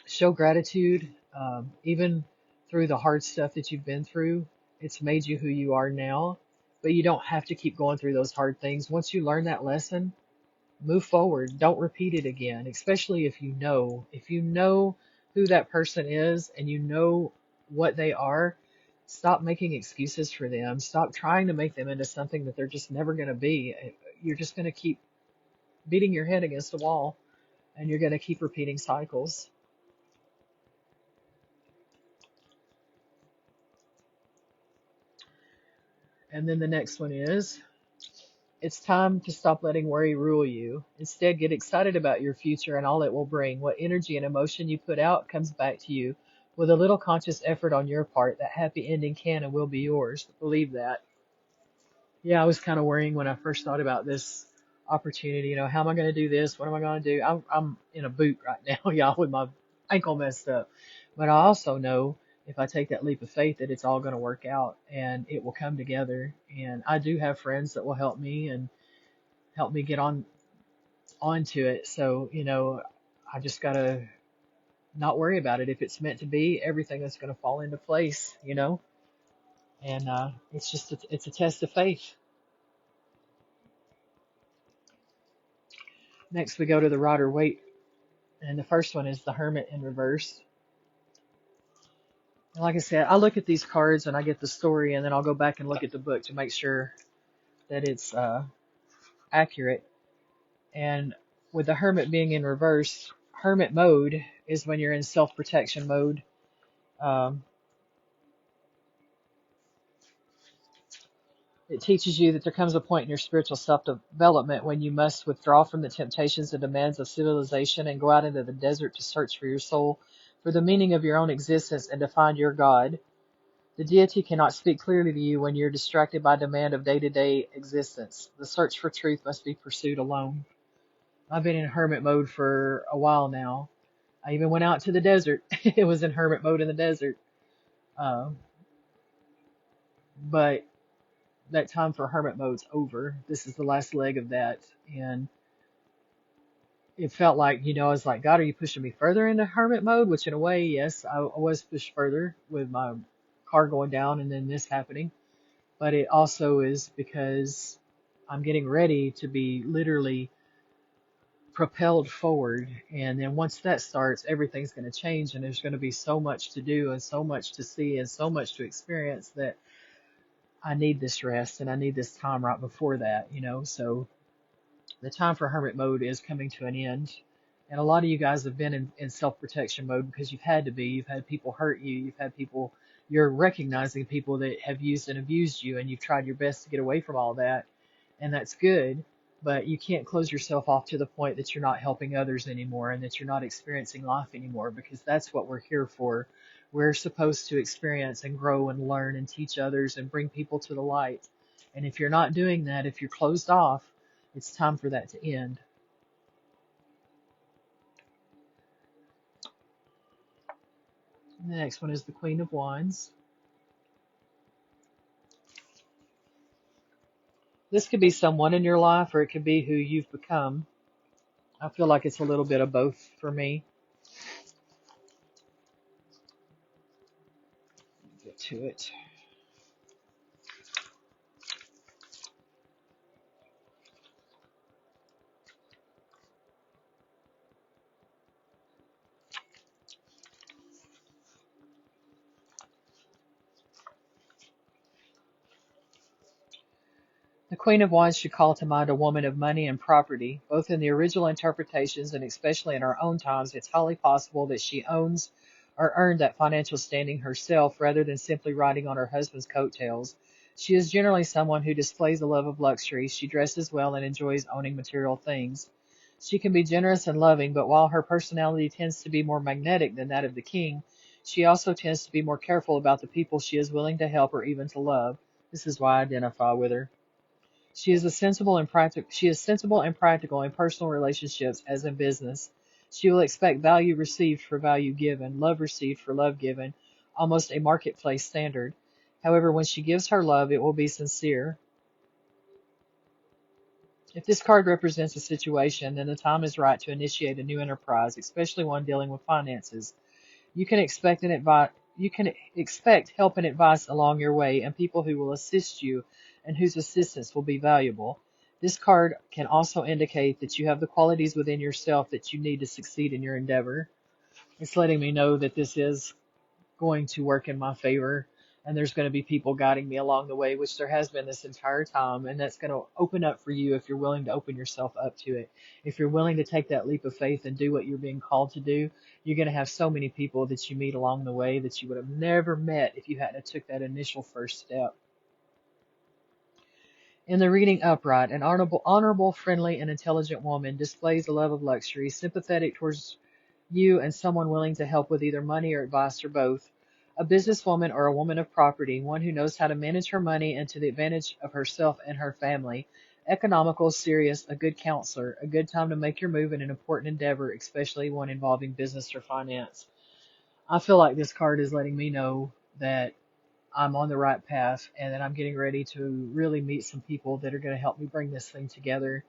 show gratitude, even through the hard stuff that you've been through. It's made you who you are now, but you don't have to keep going through those hard things. Once you learn that lesson, Move forward. Don't repeat it again, especially if you know who that person is and you know what they are. Stop making excuses for them. Stop trying to make them into something that they're just never going to be. You're just going to keep beating your head against the wall and you're going to keep repeating cycles. And then the next one is, it's time to stop letting worry rule you. Instead, get excited about your future and all it will bring. What energy and emotion you put out comes back to you. With a little conscious effort on your part, that happy ending can and will be yours. Believe that. Yeah, I was kind of worrying when I first thought about this opportunity. How am I going to do this? What am I going to do? I'm in a boot right now, y'all, with my ankle messed up. But I also know if I take that leap of faith that it's all going to work out and it will come together. And I do have friends that will help me and help me get onto it. So, I just gotta not worry about it. If it's meant to be, everything is gonna fall into place. And it's a test of faith. Next, we go to the Rider Waite, and the first one is the Hermit in reverse. And like I said, I look at these cards and I get the story, and then I'll go back and look at the book to make sure that it's accurate. And with the Hermit being in reverse, Hermit mode is when you're in self-protection mode. Um, It teaches you that there comes a point in your spiritual self-development when you must withdraw from the temptations and demands of civilization and go out into the desert to search for your soul, for the meaning of your own existence, and to find your God. The deity cannot speak clearly to you when you're distracted by demand of day-to-day existence. The search for truth must be pursued alone. I've been in hermit mode for a while now. I even went out to the desert. It was in hermit mode in the desert. Uh, but that time for hermit mode's over. This is the last leg of that. And it felt like, I was like, God, are you pushing me further into hermit mode? Which in a way, yes, I was pushed further with my car going down and then this happening. But it also is because I'm getting ready to be literally propelled forward. And then once that starts, everything's going to change and there's going to be so much to do and so much to see and so much to experience that I need this rest and I need this time right before that. So the time for hermit mode is coming to an end. And a lot of you guys have been in self-protection mode because you've had to be. You've had people hurt you. You're recognizing people that have used and abused you, and you've tried your best to get away from all that. And that's good. But you can't close yourself off to the point that you're not helping others anymore and that you're not experiencing life anymore, because that's what we're here for. We're supposed to experience and grow and learn and teach others and bring people to the light. And if you're not doing that, if you're closed off, it's time for that to end. And the next one is the Queen of Wands. This could be someone in your life or it could be who you've become. I feel like it's a little bit of both for me. Get to it. The Queen of Wands should call to mind a woman of money and property. Both in the original interpretations and especially in our own times, it's highly possible that she owns or earned that financial standing herself rather than simply riding on her husband's coattails. She is generally someone who displays a love of luxury. She dresses well and enjoys owning material things. She can be generous and loving, but while her personality tends to be more magnetic than that of the king, she also tends to be more careful about the people she is willing to help or even to love. This is why I identify with her. She is sensible and practical in personal relationships as in business. She will expect value received for value given, love received for love given, almost a marketplace standard. However, when she gives her love, it will be sincere. If this card represents a situation, then the time is right to initiate a new enterprise, especially one dealing with finances. You can expect help and advice along your way and people who will assist you and whose assistance will be valuable. This card can also indicate that you have the qualities within yourself that you need to succeed in your endeavor. It's letting me know that this is going to work in my favor, and there's going to be people guiding me along the way, which there has been this entire time, and that's going to open up for you if you're willing to open yourself up to it. If you're willing to take that leap of faith and do what you're being called to do, you're going to have so many people that you meet along the way that you would have never met if you hadn't took that initial first step. In the reading upright, an honorable, friendly, and intelligent woman displays a love of luxury, sympathetic towards you and someone willing to help with either money or advice or both. A businesswoman or a woman of property, one who knows how to manage her money and to the advantage of herself and her family. Economical, serious, a good counselor, a good time to make your move in an important endeavor, especially one involving business or finance. I feel like this card is letting me know that I'm on the right path and that I'm getting ready to really meet some people that are going to help me bring this thing together.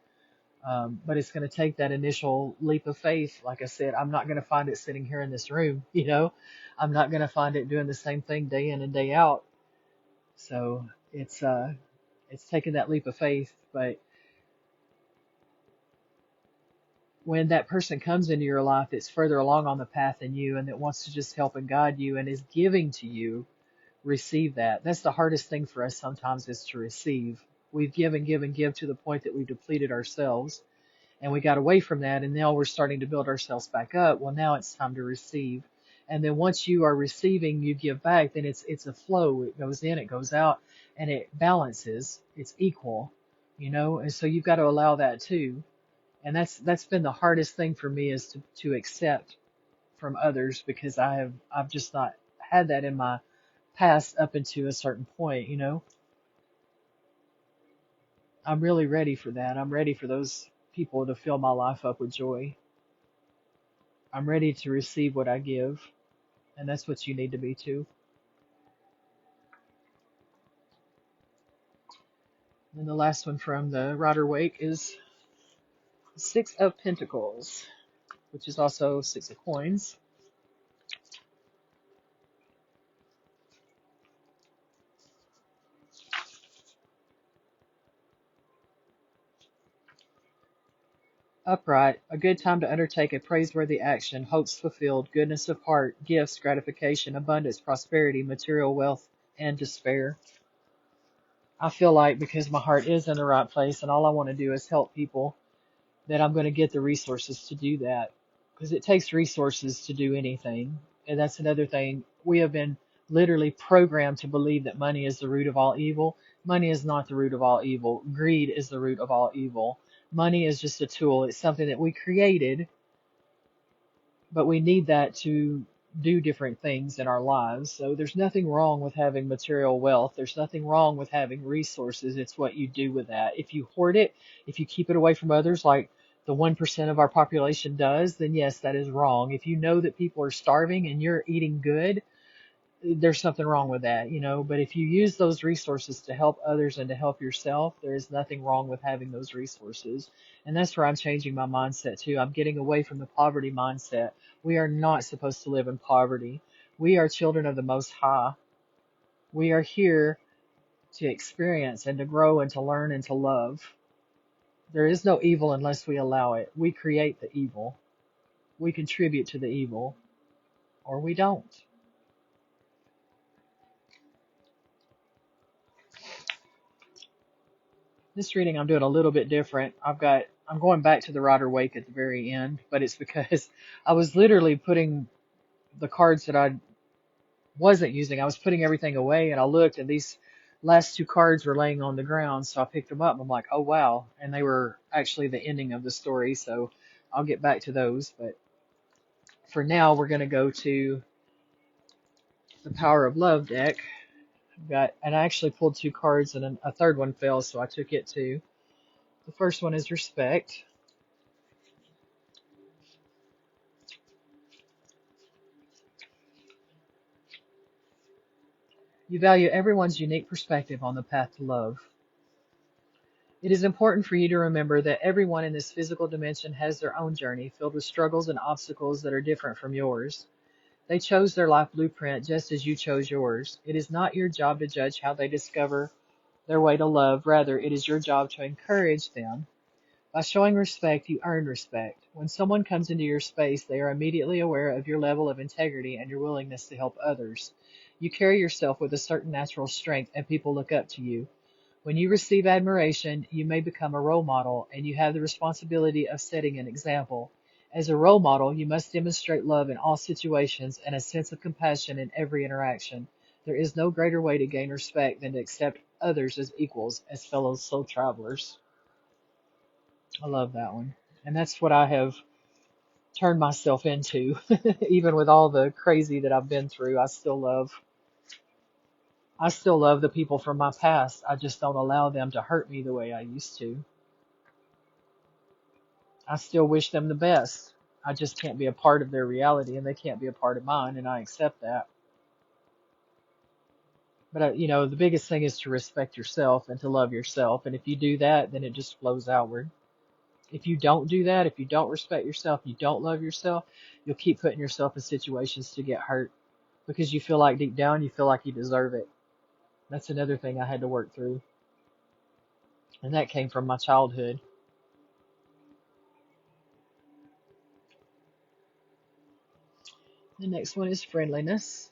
But it's going to take that initial leap of faith. Like I said, I'm not going to find it sitting here in this room, you know, I'm not going to find it doing the same thing day in and day out. So it's taking that leap of faith. But when that person comes into your life that's further along on the path than you and that wants to just help and guide you and is giving to you, receive that. That's the hardest thing for us sometimes, is to receive. We've given, give to the point that we've depleted ourselves, and we got away from that, and now we're starting to build ourselves back up. Well, now it's time to receive. And then once you are receiving, you give back, then it's a flow. It goes in, it goes out, and it balances. It's equal, you know, and so you've got to allow that too. And that's been the hardest thing for me, is to accept from others, because I've just not had that in my past up into a certain point, you know. I'm really ready for that. I'm ready for those people to fill my life up with joy. I'm ready to receive what I give, and that's what you need to be too. And the last one from the Rider Waite is Six of Pentacles, which is also Six of Coins. Upright, a good time to undertake a praiseworthy action, hopes fulfilled, goodness of heart, gifts, gratification, abundance, prosperity, material wealth, and despair. I feel like because my heart is in the right place and all I want to do is help people, that I'm going to get the resources to do that. Because it takes resources to do anything. And that's another thing. We have been literally programmed to believe that money is the root of all evil. Money is not the root of all evil. Greed is the root of all evil. Money is just a tool. It's something that we created, but we need that to do different things in our lives. So there's nothing wrong with having material wealth. There's nothing wrong with having resources. It's what you do with that. If you hoard it, if you keep it away from others, like the 1% of our population does, then yes, that is wrong. If you know that people are starving and you're eating good, there's something wrong with that, you know. But if you use those resources to help others and to help yourself, there is nothing wrong with having those resources. And that's where I'm changing my mindset too. I'm getting away from the poverty mindset. We are not supposed to live in poverty. We are children of the Most High. We are here to experience and to grow and to learn and to love. There is no evil unless we allow it. We create the evil. We contribute to the evil, or we don't. This reading I'm doing a little bit different. I'm going back to the Rider Waite at the very end, but it's because I was literally putting the cards that I wasn't using. I was putting everything away, and I looked, and these last two cards were laying on the ground, so I picked them up and I'm like, oh wow. And they were actually the ending of the story, so I'll get back to those. But for now, we're going to go to the Power of Love deck. And I actually pulled two cards, and a third one fell, so I took it too. The first one is Respect. You value everyone's unique perspective on the path to love. It is important for you to remember that everyone in this physical dimension has their own journey, filled with struggles and obstacles that are different from yours. They chose their life blueprint just as you chose yours. It is not your job to judge how they discover their way to love. Rather, it is your job to encourage them. By showing respect, you earn respect. When someone comes into your space, they are immediately aware of your level of integrity and your willingness to help others. You carry yourself with a certain natural strength, and people look up to you. When you receive admiration, you may become a role model, and you have the responsibility of setting an example. As a role model, you must demonstrate love in all situations and a sense of compassion in every interaction. There is no greater way to gain respect than to accept others as equals, as fellow soul travelers. I love that one. And that's what I have turned myself into. Even with all the crazy that I've been through, I still love the people from my past. I just don't allow them to hurt me the way I used to. I still wish them the best. I just can't be a part of their reality and they can't be a part of mine, and I accept that. But the biggest thing is to respect yourself and to love yourself. And if you do that, then it just flows outward. If you don't do that, if you don't respect yourself, you don't love yourself, you'll keep putting yourself in situations to get hurt because you feel like deep down you feel like you deserve it. That's another thing I had to work through. And that came from my childhood. The next one is friendliness.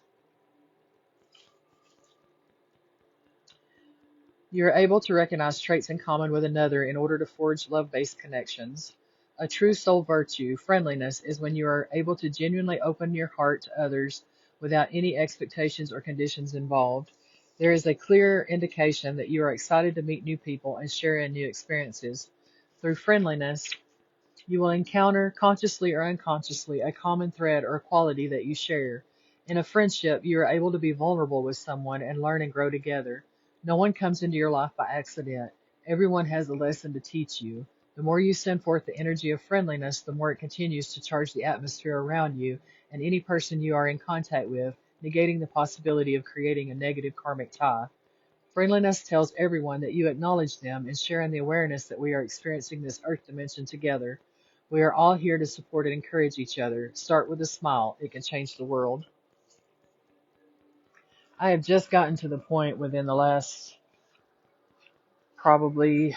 You are able to recognize traits in common with another in order to forge love-based connections. A true soul virtue, friendliness, is when you are able to genuinely open your heart to others without any expectations or conditions involved. There is a clear indication that you are excited to meet new people and share in new experiences. Through friendliness, you will encounter, consciously or unconsciously, a common thread or quality that you share. In a friendship, you are able to be vulnerable with someone and learn and grow together. No one comes into your life by accident. Everyone has a lesson to teach you. The more you send forth the energy of friendliness, the more it continues to charge the atmosphere around you and any person you are in contact with, negating the possibility of creating a negative karmic tie. Friendliness tells everyone that you acknowledge them and share in the awareness that we are experiencing this earth dimension together. We are all here to support and encourage each other. Start with a smile. It can change the world. I have just gotten to the point within the last, probably,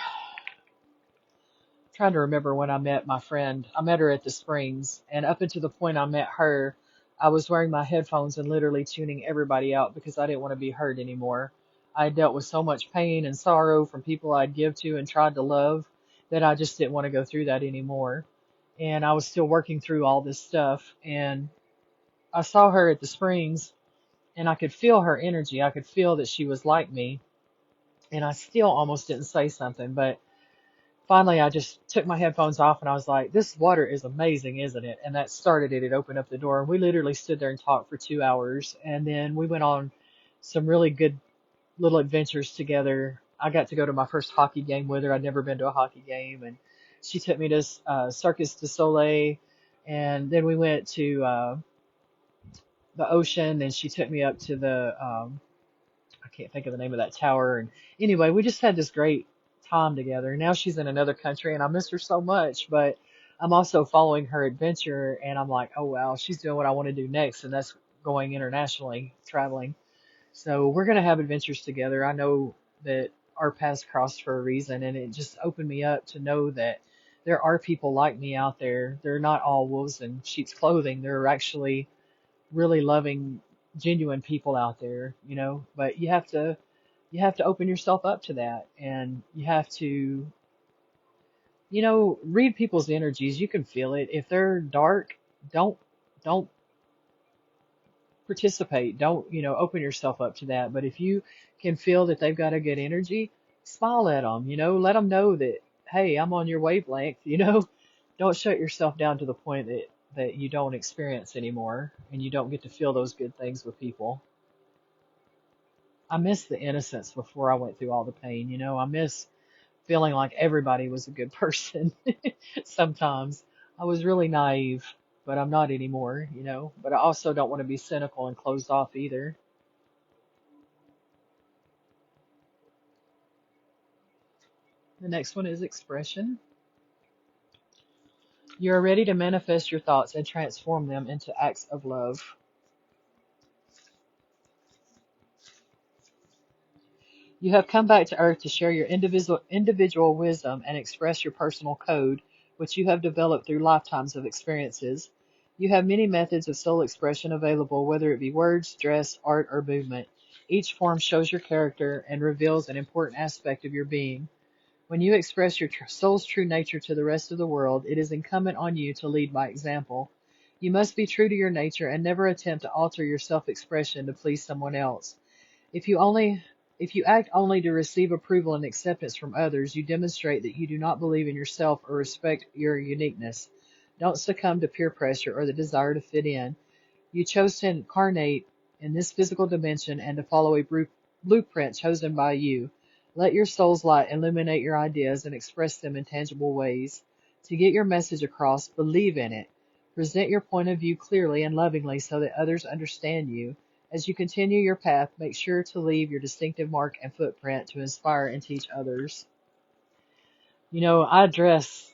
trying to remember when I met my friend. I met her at the Springs, and up until the point I met her, I was wearing my headphones and literally tuning everybody out because I didn't want to be hurt anymore. I dealt with so much pain and sorrow from people I'd give to and tried to love that I just didn't want to go through that anymore. And I was still working through all this stuff, and I saw her at the Springs, and I could feel her energy. I could feel that she was like me, and I still almost didn't say something, but finally, I just took my headphones off and I was like, this water is amazing, isn't it? And that started it. It opened up the door. And we literally stood there and talked for 2 hours. And then we went on some really good little adventures together. I got to go to my first hockey game with her. I'd never been to a hockey game. And she took me to Circus du Soleil. And then we went to the ocean. And she took me up to I can't think of the name of that tower. And anyway, we just had this great time together. Now she's in another country and I miss her so much, but I'm also following her adventure and I'm like, oh wow, she's doing what I want to do next. And that's going internationally, traveling. So we're going to have adventures together. I know that our paths crossed for a reason, and it just opened me up to know that there are people like me out there. They're not all wolves in sheep's clothing. There are actually really loving, genuine people out there, but you have to open yourself up to that, and you have to, read people's energies. You can feel it. If they're dark, don't participate. Don't, open yourself up to that. But if you can feel that they've got a good energy, smile at them, let them know that, hey, I'm on your wavelength, don't shut yourself down to the point that you don't experience anymore and you don't get to feel those good things with people. I miss the innocence before I went through all the pain. I miss feeling like everybody was a good person. Sometimes I was really naive, but I'm not anymore. But I also don't want to be cynical and closed off either. The next one is expression. You are ready to manifest your thoughts and transform them into acts of love. You have come back to Earth to share your individual wisdom and express your personal code, which you have developed through lifetimes of experiences. You have many methods of soul expression available, whether it be words, dress, art, or movement. Each form shows your character and reveals an important aspect of your being. When you express your soul's true nature to the rest of the world, it is incumbent on you to lead by example. You must be true to your nature and never attempt to alter your self-expression to please someone else. If you only if you act only to receive approval and acceptance from others, you demonstrate that you do not believe in yourself or respect your uniqueness. Don't succumb to peer pressure or the desire to fit in. You chose to incarnate in this physical dimension and to follow a blueprint chosen by you. Let your soul's light illuminate your ideas and express them in tangible ways. To get your message across, believe in it. Present your point of view clearly and lovingly so that others understand you. As you continue your path, make sure to leave your distinctive mark and footprint to inspire and teach others. You know, I dress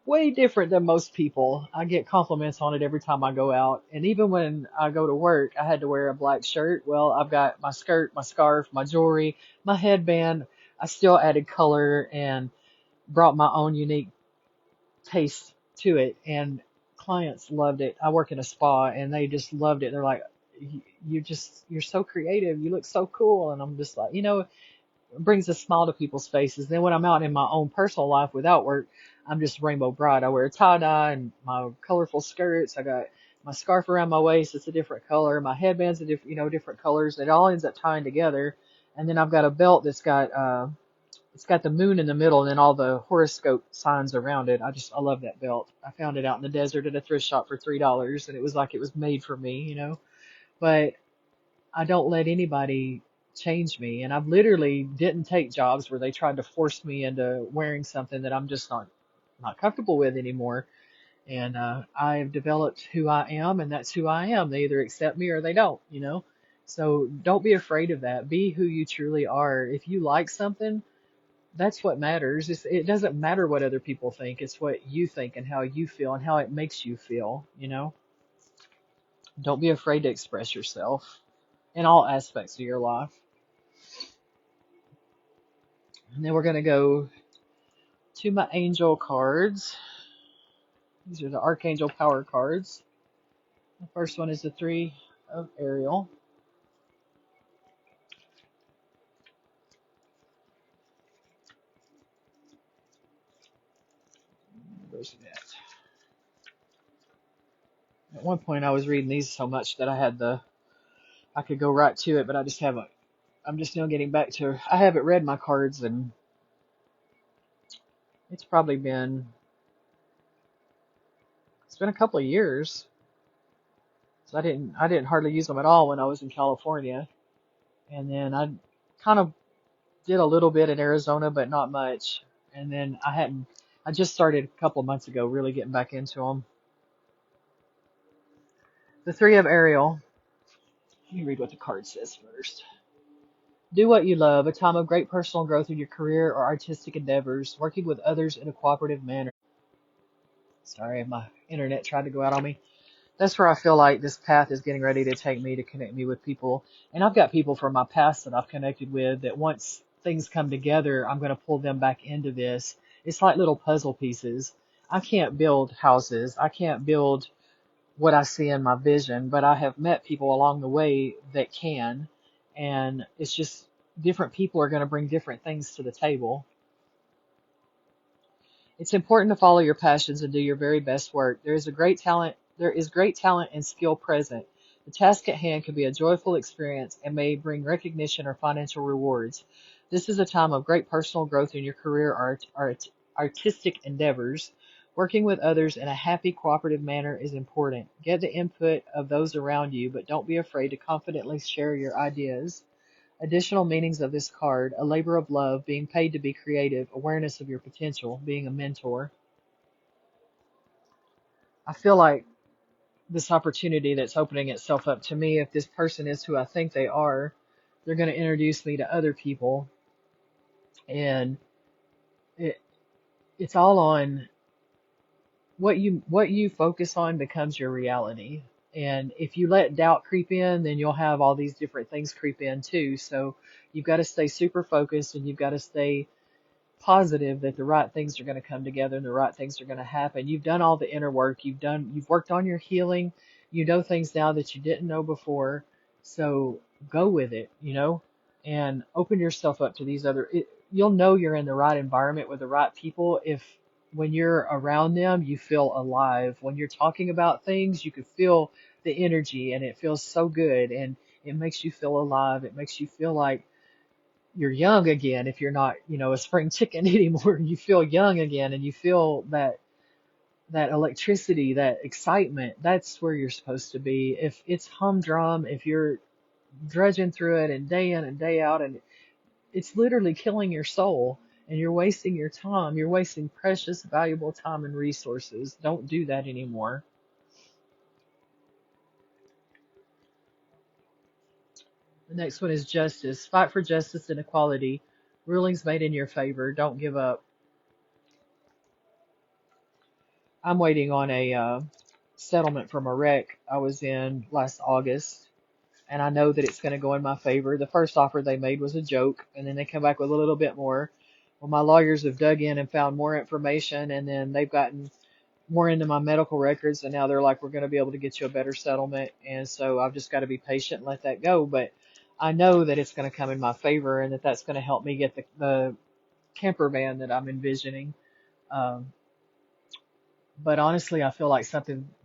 way different than most people. I get compliments on it every time I go out. And even when I go to work, I had to wear a black shirt. Well, I've got my skirt, my scarf, my jewelry, my headband. I still added color and brought my own unique taste to it. And clients loved it. I work in a spa and they just loved it. They're like, you're so creative. You look so cool. And I'm just like, brings a smile to people's faces. Then when I'm out in my own personal life without work, I'm just rainbow bright. I wear a tie dye and my colorful skirts. I got my scarf around my waist. It's a different color. My headband's a different colors. It all ends up tying together. And then I've got a belt that's it's got the moon in the middle and then all the horoscope signs around it. I love that belt. I found it out in the desert at a thrift shop for $3 and it was like it was made for me. But I don't let anybody change me. And I've literally didn't take jobs where they tried to force me into wearing something that I'm just not comfortable with anymore. And I've developed who I am, and that's who I am. They either accept me or they don't. So don't be afraid of that. Be who you truly are. If you like something, that's what matters. It doesn't matter what other people think. It's what you think and how you feel and how it makes you feel. Don't be afraid to express yourself in all aspects of your life. And then we're going to go to my angel cards. These are the Archangel Power cards. The first one is the Three of Ariel. Where's it at one point I was reading these so much that I could go right to it, but I just haven't. I'm just now getting back to, I haven't read my cards and it's probably it's been a couple of years. So I didn't hardly use them at all when I was in California. And then I kind of did a little bit in Arizona, but not much. And then I just started a couple of months ago really getting back into them. The Three of Ariel. Let me read what the card says first. Do what you love, a time of great personal growth in your career or artistic endeavors, working with others in a cooperative manner. Sorry, my internet tried to go out on me. That's where I feel like this path is getting ready to take me to connect me with people. And I've got people from my past that I've connected with that once things come together, I'm going to pull them back into this. It's like little puzzle pieces. I can't build houses. I can't build what I see in my vision, but I have met people along the way that can. And it's just different people are going to bring different things to the table. It's important to follow your passions and do your very best work. There is great talent and skill present. The task at hand can be a joyful experience and may bring recognition or financial rewards. This is a time of great personal growth in your career or artistic endeavors. Working with others in a happy, cooperative manner is important. Get the input of those around you, but don't be afraid to confidently share your ideas. Additional meanings of this card: a labor of love, being paid to be creative, awareness of your potential, being a mentor. I feel like this opportunity that's opening itself up to me, if this person is who I think they are, they're going to introduce me to other people. And it, it's all on what you focus on becomes your reality. And if you let doubt creep in, then you'll have all these different things creep in too. So you've got to stay super focused, and you've got to stay positive that the right things are going to come together and the right things are going to happen. You've done all the inner work. You've worked on your healing. You know things now that you didn't know before. So go with it, and open yourself up to these you'll know you're in the right environment with the right people if when you're around them, you feel alive. When you're talking about things, you can feel the energy and it feels so good, and it makes you feel alive. It makes you feel like you're young again. If you're not, a spring chicken anymore, you feel young again, and you feel that electricity, that excitement. That's where you're supposed to be. If it's humdrum, if you're drudging through it and day in and day out, and it's literally killing your soul, and you're wasting your time, you're wasting precious, valuable time and resources. Don't do that anymore. The next one is justice. Fight for justice and equality. Rulings made in your favor. Don't give up. I'm waiting on a settlement from a wreck I was in last August, and I know that it's going to go in my favor. The first offer they made was a joke, and then they come back with a little bit more. Well, my lawyers have dug in and found more information, and then they've gotten more into my medical records, and now they're like, we're going to be able to get you a better settlement. And so I've just got to be patient and let that go. But I know that it's going to come in my favor, and that that's going to help me get the camper van that I'm envisioning. Um, but honestly, I feel like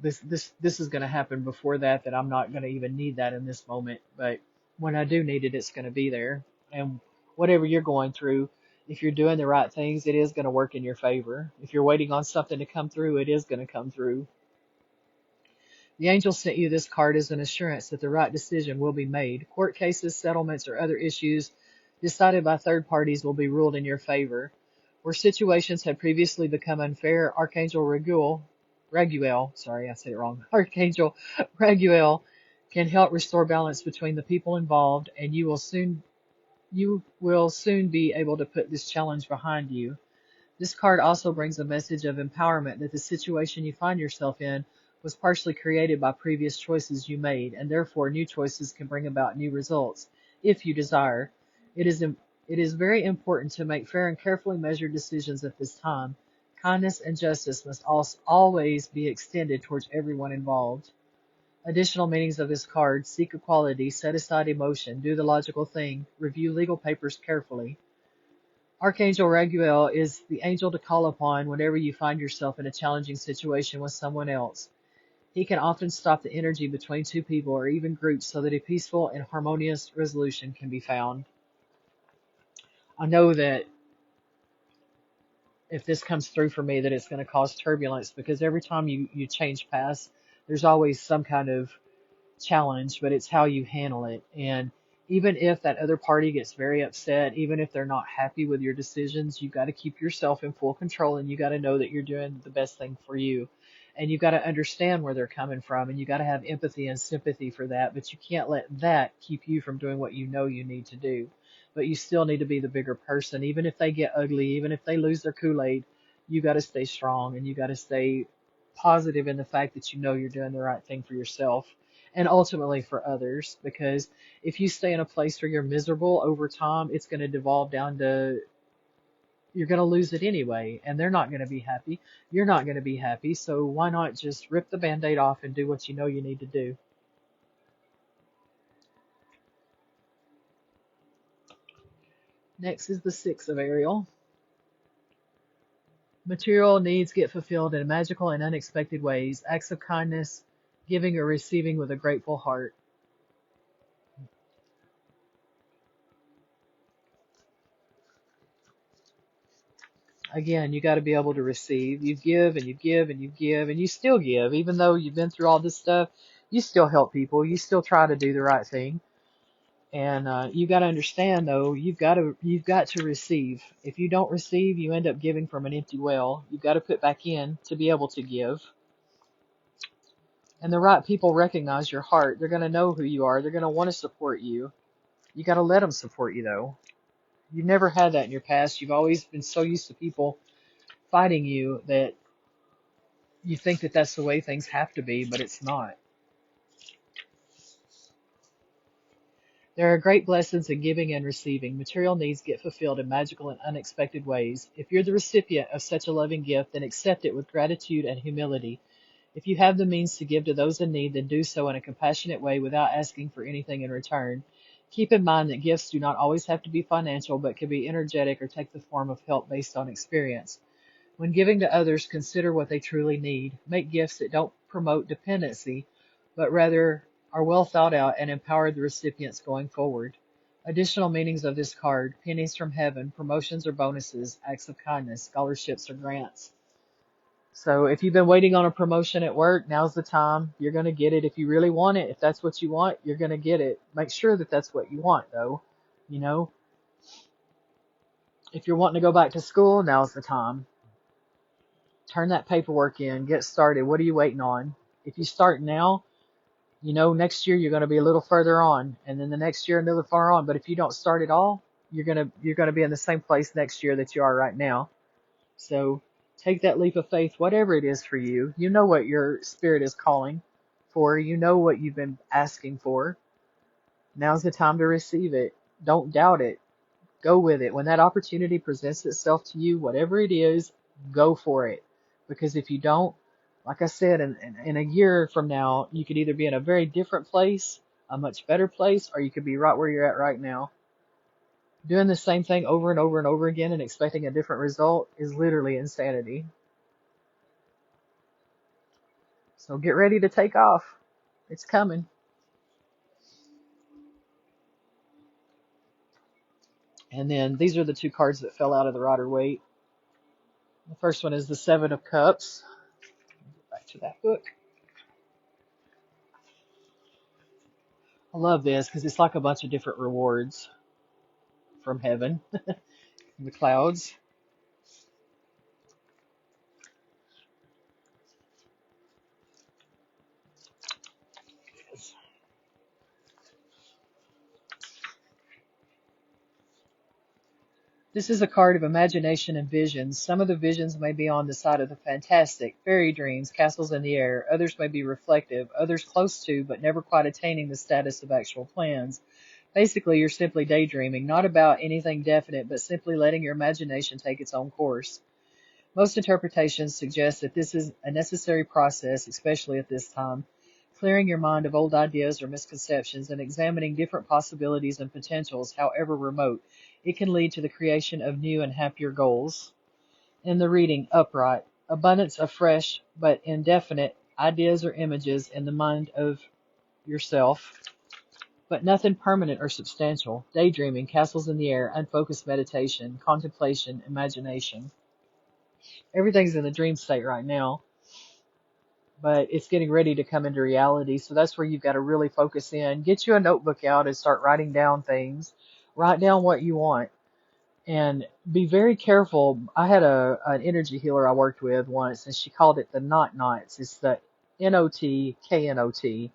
this is going to happen before that I'm not going to even need that in this moment. But when I do need it, it's going to be there. And whatever you're going through, if you're doing the right things, it is going to work in your favor. If you're waiting on something to come through, it is going to come through. The angel sent you this card as an assurance that the right decision will be made. Court cases, settlements, or other issues decided by third parties will be ruled in your favor. Where situations had previously become unfair, Archangel Raguel, sorry, I said it wrong. Archangel Raguel can help restore balance between the people involved, and you will soon be able to put this challenge behind you. This card also brings a message of empowerment that the situation you find yourself in was partially created by previous choices you made, and therefore new choices can bring about new results, if you desire. It is very important to make fair and carefully measured decisions at this time. Kindness and justice must always be extended towards everyone involved. Additional meanings of this card: seek equality, set aside emotion, do the logical thing, review legal papers carefully. Archangel Raguel is the angel to call upon whenever you find yourself in a challenging situation with someone else. He can often stop the energy between two people or even groups so that a peaceful and harmonious resolution can be found. I know that if this comes through for me, that it's going to cause turbulence, because every time you change paths, there's always some kind of challenge, but it's how you handle it. And even if that other party gets very upset, even if they're not happy with your decisions, you've got to keep yourself in full control, and you got to know that you're doing the best thing for you. And you've got to understand where they're coming from, and you got to have empathy and sympathy for that, but you can't let that keep you from doing what you know you need to do. But you still need to be the bigger person. Even if they get ugly, even if they lose their Kool-Aid, you got to stay strong, and you got to stay positive in the fact that you know you're doing the right thing for yourself and ultimately for others. Because if you stay in a place where you're miserable over time, it's going to devolve down to you're going to lose it anyway, and they're not going to be happy. You're not going to be happy. So why not just rip the band-aid off and do what you know you need to do? Next is the Six of Ariel. Material needs get fulfilled in magical and unexpected ways. Acts of kindness, giving or receiving with a grateful heart. Again, you got to be able to receive. You give and you give and you give and you still give. Even though you've been through all this stuff, you still help people. You still try to do the right thing. And you got to understand, though, you've got to receive. If you don't receive, you end up giving from an empty well. You've got to put back in to be able to give. And the right people recognize your heart. They're going to know who you are. They're going to want to support you. You got to let them support you, though. You've never had that in your past. You've always been so used to people fighting you that you think that that's the way things have to be, but it's not. There are great blessings in giving and receiving. Material needs get fulfilled in magical and unexpected ways. If you're the recipient of such a loving gift, then accept it with gratitude and humility. If you have the means to give to those in need, then do so in a compassionate way without asking for anything in return. Keep in mind that gifts do not always have to be financial, but can be energetic or take the form of help based on experience. When giving to others, consider what they truly need. Make gifts that don't promote dependency, but rather are well thought out and empower the recipients going forward. Additional meanings of this card: pennies from heaven, promotions or bonuses, acts of kindness, scholarships or grants. So if you've been waiting on a promotion at work, now's the time. You're going to get it if you really want it. If that's what you want, you're going to get it. Make sure that that's what you want, though. You know, if you're wanting to go back to school, now's the time. Turn that paperwork in, get started. What are you waiting on? If you start now, next year you're going to be a little further on, and then the next year another far on. But if you don't start at all, you're going to be in the same place next year that you are right now. So take that leap of faith, whatever it is for you. You know what your spirit is calling for. You know what you've been asking for. Now's the time to receive it. Don't doubt it. Go with it. When that opportunity presents itself to you, whatever it is, go for it. Because if you don't, like I said, in a year from now, you could either be in a very different place, a much better place, or you could be right where you're at right now. Doing the same thing over and over and over again and expecting a different result is literally insanity. So get ready to take off. It's coming. And then these are the two cards that fell out of the Rider-Waite. The first one is the Seven of Cups. Back to that book. I love this because it's like a bunch of different rewards from heaven, the clouds. This is a card of imagination and visions. Some of the visions may be on the side of the fantastic, fairy dreams, castles in the air. Others may be reflective, others close to, but never quite attaining the status of actual plans. Basically, you're simply daydreaming, not about anything definite, but simply letting your imagination take its own course. Most interpretations suggest that this is a necessary process, especially at this time. Clearing your mind of old ideas or misconceptions and examining different possibilities and potentials, however remote, it can lead to the creation of new and happier goals. In the reading, upright, abundance of fresh but indefinite ideas or images in the mind of yourself, but nothing permanent or substantial. Daydreaming, castles in the air, unfocused meditation, contemplation, imagination. Everything's in the dream state right now, but it's getting ready to come into reality. So that's where you've got to really focus in. Get you a notebook out and start writing down things. Write down what you want and be very careful. I had an energy healer I worked with once, and she called it the knots. It's the NOTKNOT.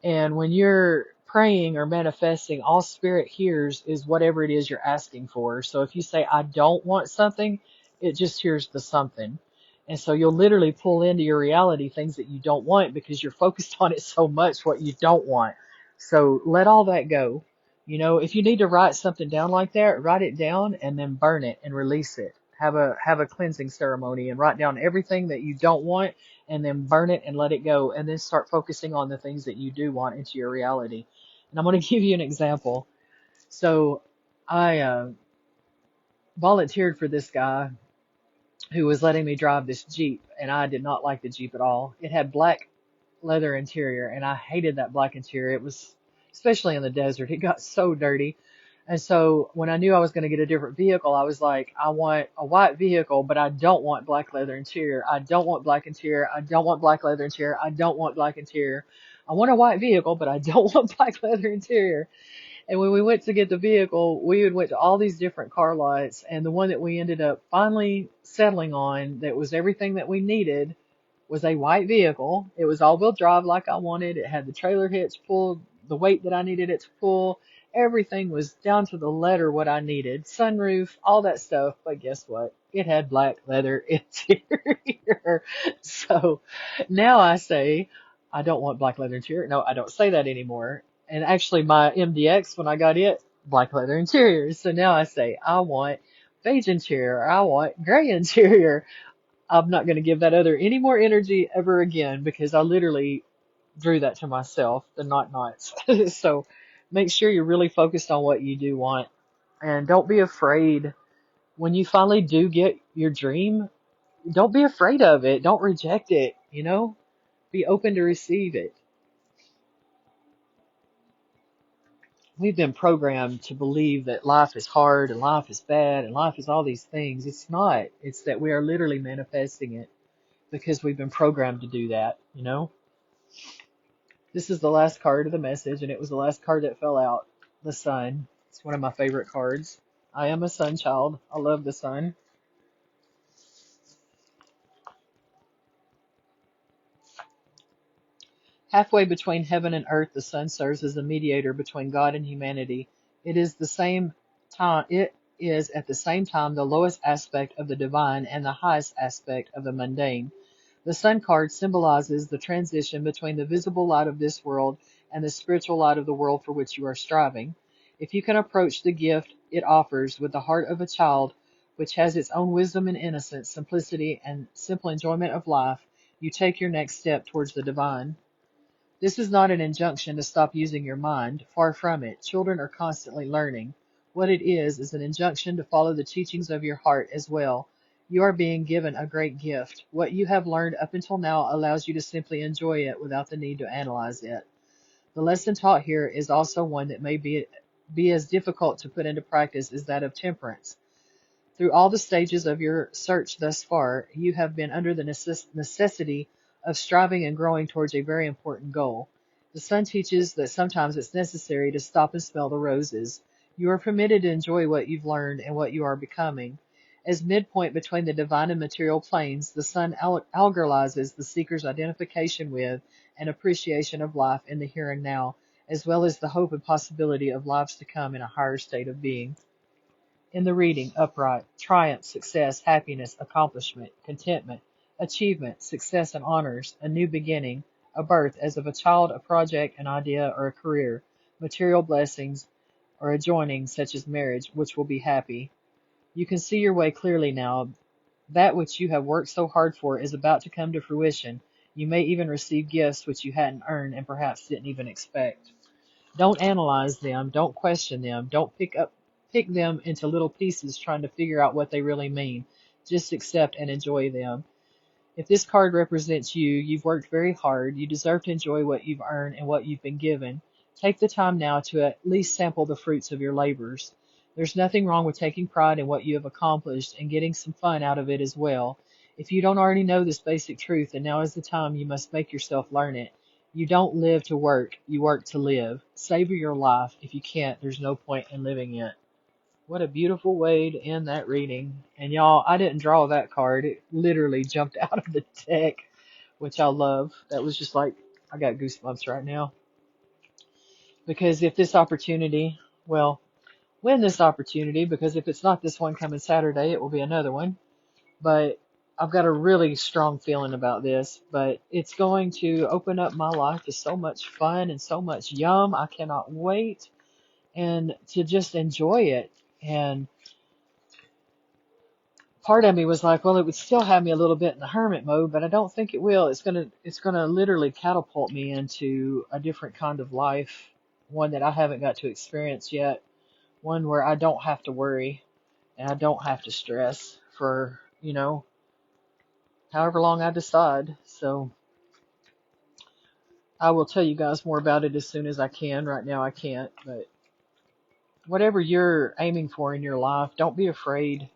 And when you're praying or manifesting, all spirit hears is whatever it is you're asking for. So if you say, I don't want something, it just hears the something. And so you'll literally pull into your reality things that you don't want because you're focused on it so much, what you don't want. So let all that go. If you need to write something down like that, write it down and then burn it and release it. Have a cleansing ceremony and write down everything that you don't want and then burn it and let it go, and then start focusing on the things that you do want into your reality. And I'm going to give you an example. So I volunteered for this guy who was letting me drive this Jeep, and I did not like the Jeep at all. It had black leather interior, and I hated that black interior. It was, especially in the desert, it got so dirty. And so when I knew I was going to get a different vehicle, I was like, I want a white vehicle, but I don't want black leather interior. I don't want black interior. I don't want black leather interior. I don't want black interior. I want a white vehicle, but I don't want black leather interior. And when we went to get the vehicle, we went to all these different car lots, and the one that we ended up finally settling on that was everything that we needed was a white vehicle. It was all-wheel drive like I wanted. It had the trailer hitch pulled, the weight that I needed it to pull. Everything was down to the letter what I needed. Sunroof, all that stuff. But guess what? It had black leather interior. So now I say, I don't want black leather interior. No, I don't say that anymore. And actually my MDX, when I got it, black leather interior. So now I say, I want beige interior. I want gray interior. I'm not going to give that other any more energy ever again because I literally drew that to myself, the knots. So make sure you're really focused on what you do want and don't be afraid when you finally do get your dream. Don't be afraid of it. Don't reject it, be open to receive it. We've been programmed to believe that life is hard and life is bad and life is all these things. It's not. It's that we are literally manifesting it because we've been programmed to do that. This is the last card of the message, and it was the last card that fell out. The sun. It's one of my favorite cards. I am a sun child. I love the sun. Halfway between heaven and earth, the sun serves as a mediator between God and humanity. It is at the same time the lowest aspect of the divine and the highest aspect of the mundane. The sun card symbolizes the transition between the visible light of this world and the spiritual light of the world for which you are striving. If you can approach the gift it offers with the heart of a child, which has its own wisdom and innocence, simplicity, and simple enjoyment of life, you take your next step towards the divine. This is not an injunction to stop using your mind. Far from it. Children are constantly learning. What it is an injunction to follow the teachings of your heart as well. You are being given a great gift. What you have learned up until now allows you to simply enjoy it without the need to analyze it. The lesson taught here is also one that may be as difficult to put into practice as that of temperance. Through all the stages of your search thus far, you have been under the necessity of striving and growing towards a very important goal. The sun teaches that sometimes it's necessary to stop and smell the roses. You are permitted to enjoy what you've learned and what you are becoming. As midpoint between the divine and material planes, the sun algoralizes the seeker's identification with and appreciation of life in the here and now, as well as the hope and possibility of lives to come in a higher state of being. In the reading, upright, triumph, success, happiness, accomplishment, contentment, achievement, success and honors, a new beginning, a birth as of a child, a project, an idea, or a career, material blessings, or a joining such as marriage, which will be happy. You can see your way clearly now. That which you have worked so hard for is about to come to fruition. You may even receive gifts which you hadn't earned and perhaps didn't even expect. Don't analyze them. Don't question them. Don't pick them into little pieces trying to figure out what they really mean. Just accept and enjoy them. If this card represents you, you've worked very hard. You deserve to enjoy what you've earned and what you've been given. Take the time now to at least sample the fruits of your labors. There's nothing wrong with taking pride in what you have accomplished and getting some fun out of it as well. If you don't already know this basic truth, then now is the time you must make yourself learn it. You don't live to work, you work to live. Savor your life. If you can't, there's no point in living it. What a beautiful way to end that reading. And y'all, I didn't draw that card. It literally jumped out of the deck, which I love. That was just like, I got goosebumps right now. Because if this opportunity, well, win this opportunity, because if it's not this one coming Saturday, it will be another one. But I've got a really strong feeling about this, but it's going to open up my life to so much fun and so much yum. I cannot wait and to just enjoy it. And part of me was like, well, it would still have me a little bit in the hermit mode, but I don't think it will. It's gonna literally catapult me into a different kind of life, one that I haven't got to experience yet, one where I don't have to worry and I don't have to stress for, however long I decide. So I will tell you guys more about it as soon as I can. Right now I can't, but whatever you're aiming for in your life, don't be afraid.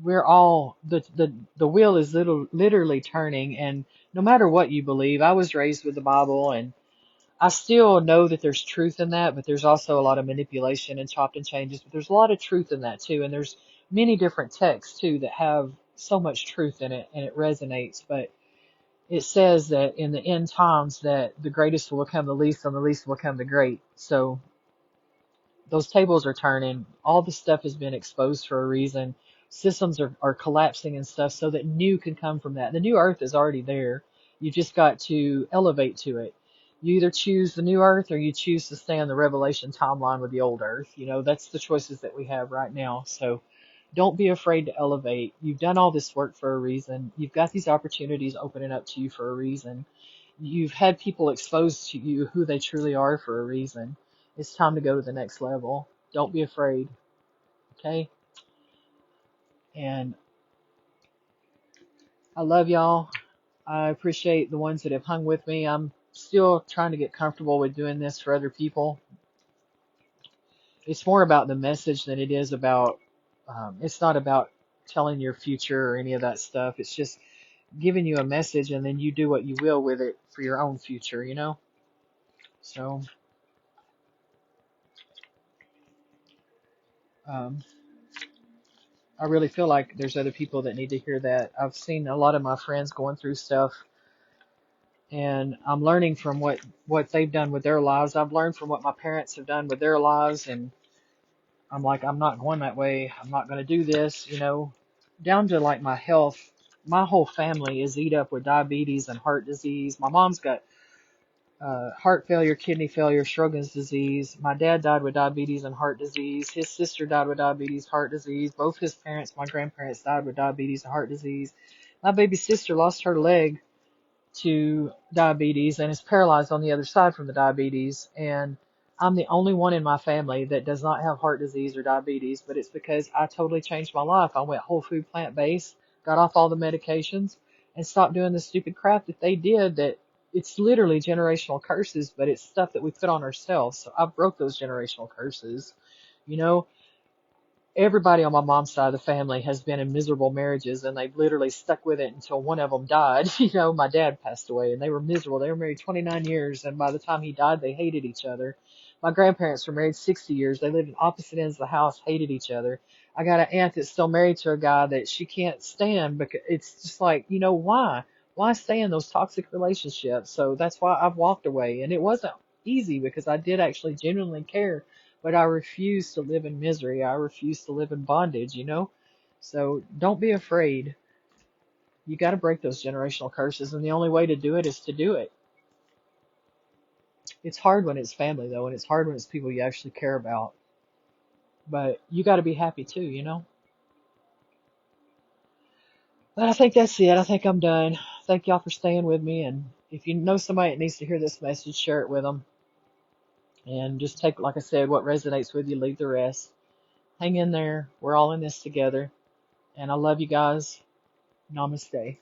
We're all the wheel is literally turning, and no matter what you believe, I was raised with the Bible, and I still know that there's truth in that, but there's also a lot of manipulation and chopped and changes, but there's a lot of truth in that too, and there's many different texts too that have so much truth in it, and it resonates. But it says that in the end times that the greatest will become the least and the least will become the great. So those tables are turning. All the stuff has been exposed for a reason. Systems are collapsing and stuff so that new can come from that. The new earth is already there. You just got to elevate to it. You either choose the new earth or you choose to stay on the Revelation timeline with the old earth. You know, that's the choices that we have right now. So don't be afraid to elevate. You've done all this work for a reason. You've got these opportunities opening up to you for a reason. You've had people exposed to you who they truly are for a reason. It's time to go to the next level. Don't be afraid. Okay? And I love y'all. I appreciate the ones that have hung with me. I'm still trying to get comfortable with doing this for other people. It's more about the message than it is about, it's not about telling your future or any of that stuff. It's just giving you a message and then you do what you will with it for your own future, you know? So, um, I really feel like there's other people that need to hear that. I've seen a lot of my friends going through stuff and I'm learning from what they've done with their lives. I've learned from what my parents have done with their lives, and I'm like, I'm not going that way. I'm not going to do this, you know, down to like my health. My whole family is eat up with diabetes and heart disease. My mom's got heart failure, kidney failure, Sjogren's disease. My dad died with diabetes and heart disease. His sister died with diabetes, heart disease. Both his parents, my grandparents, died with diabetes and heart disease. My baby sister lost her leg to diabetes and is paralyzed on the other side from the diabetes. And I'm the only one in my family that does not have heart disease or diabetes, but it's because I totally changed my life. I went whole food, plant based, got off all the medications, and stopped doing the stupid crap that they did. That it's literally generational curses, but it's stuff that we put on ourselves. So I broke those generational curses. You know, everybody on my mom's side of the family has been in miserable marriages and they've literally stuck with it until one of them died. You know, my dad passed away and they were miserable. They were married 29 years and by the time he died, they hated each other. My grandparents were married 60 years. They lived in opposite ends of the house, hated each other. I got an aunt that's still married to a guy that she can't stand because it's just like, you know, why? Why stay in those toxic relationships? So that's why I've walked away. And it wasn't easy because I did actually genuinely care, but I refuse to live in misery. I refuse to live in bondage, you know? So don't be afraid. You got to break those generational curses, and the only way to do it is to do it. It's hard when it's family, though, and it's hard when it's people you actually care about. But you got to be happy too, you know? But I think that's it. I think I'm done. Thank y'all for staying with me, and if you know somebody that needs to hear this message, share it with them. And just take, like I said, what resonates with you, leave the rest. Hang in there. We're all in this together. And I love you guys. Namaste.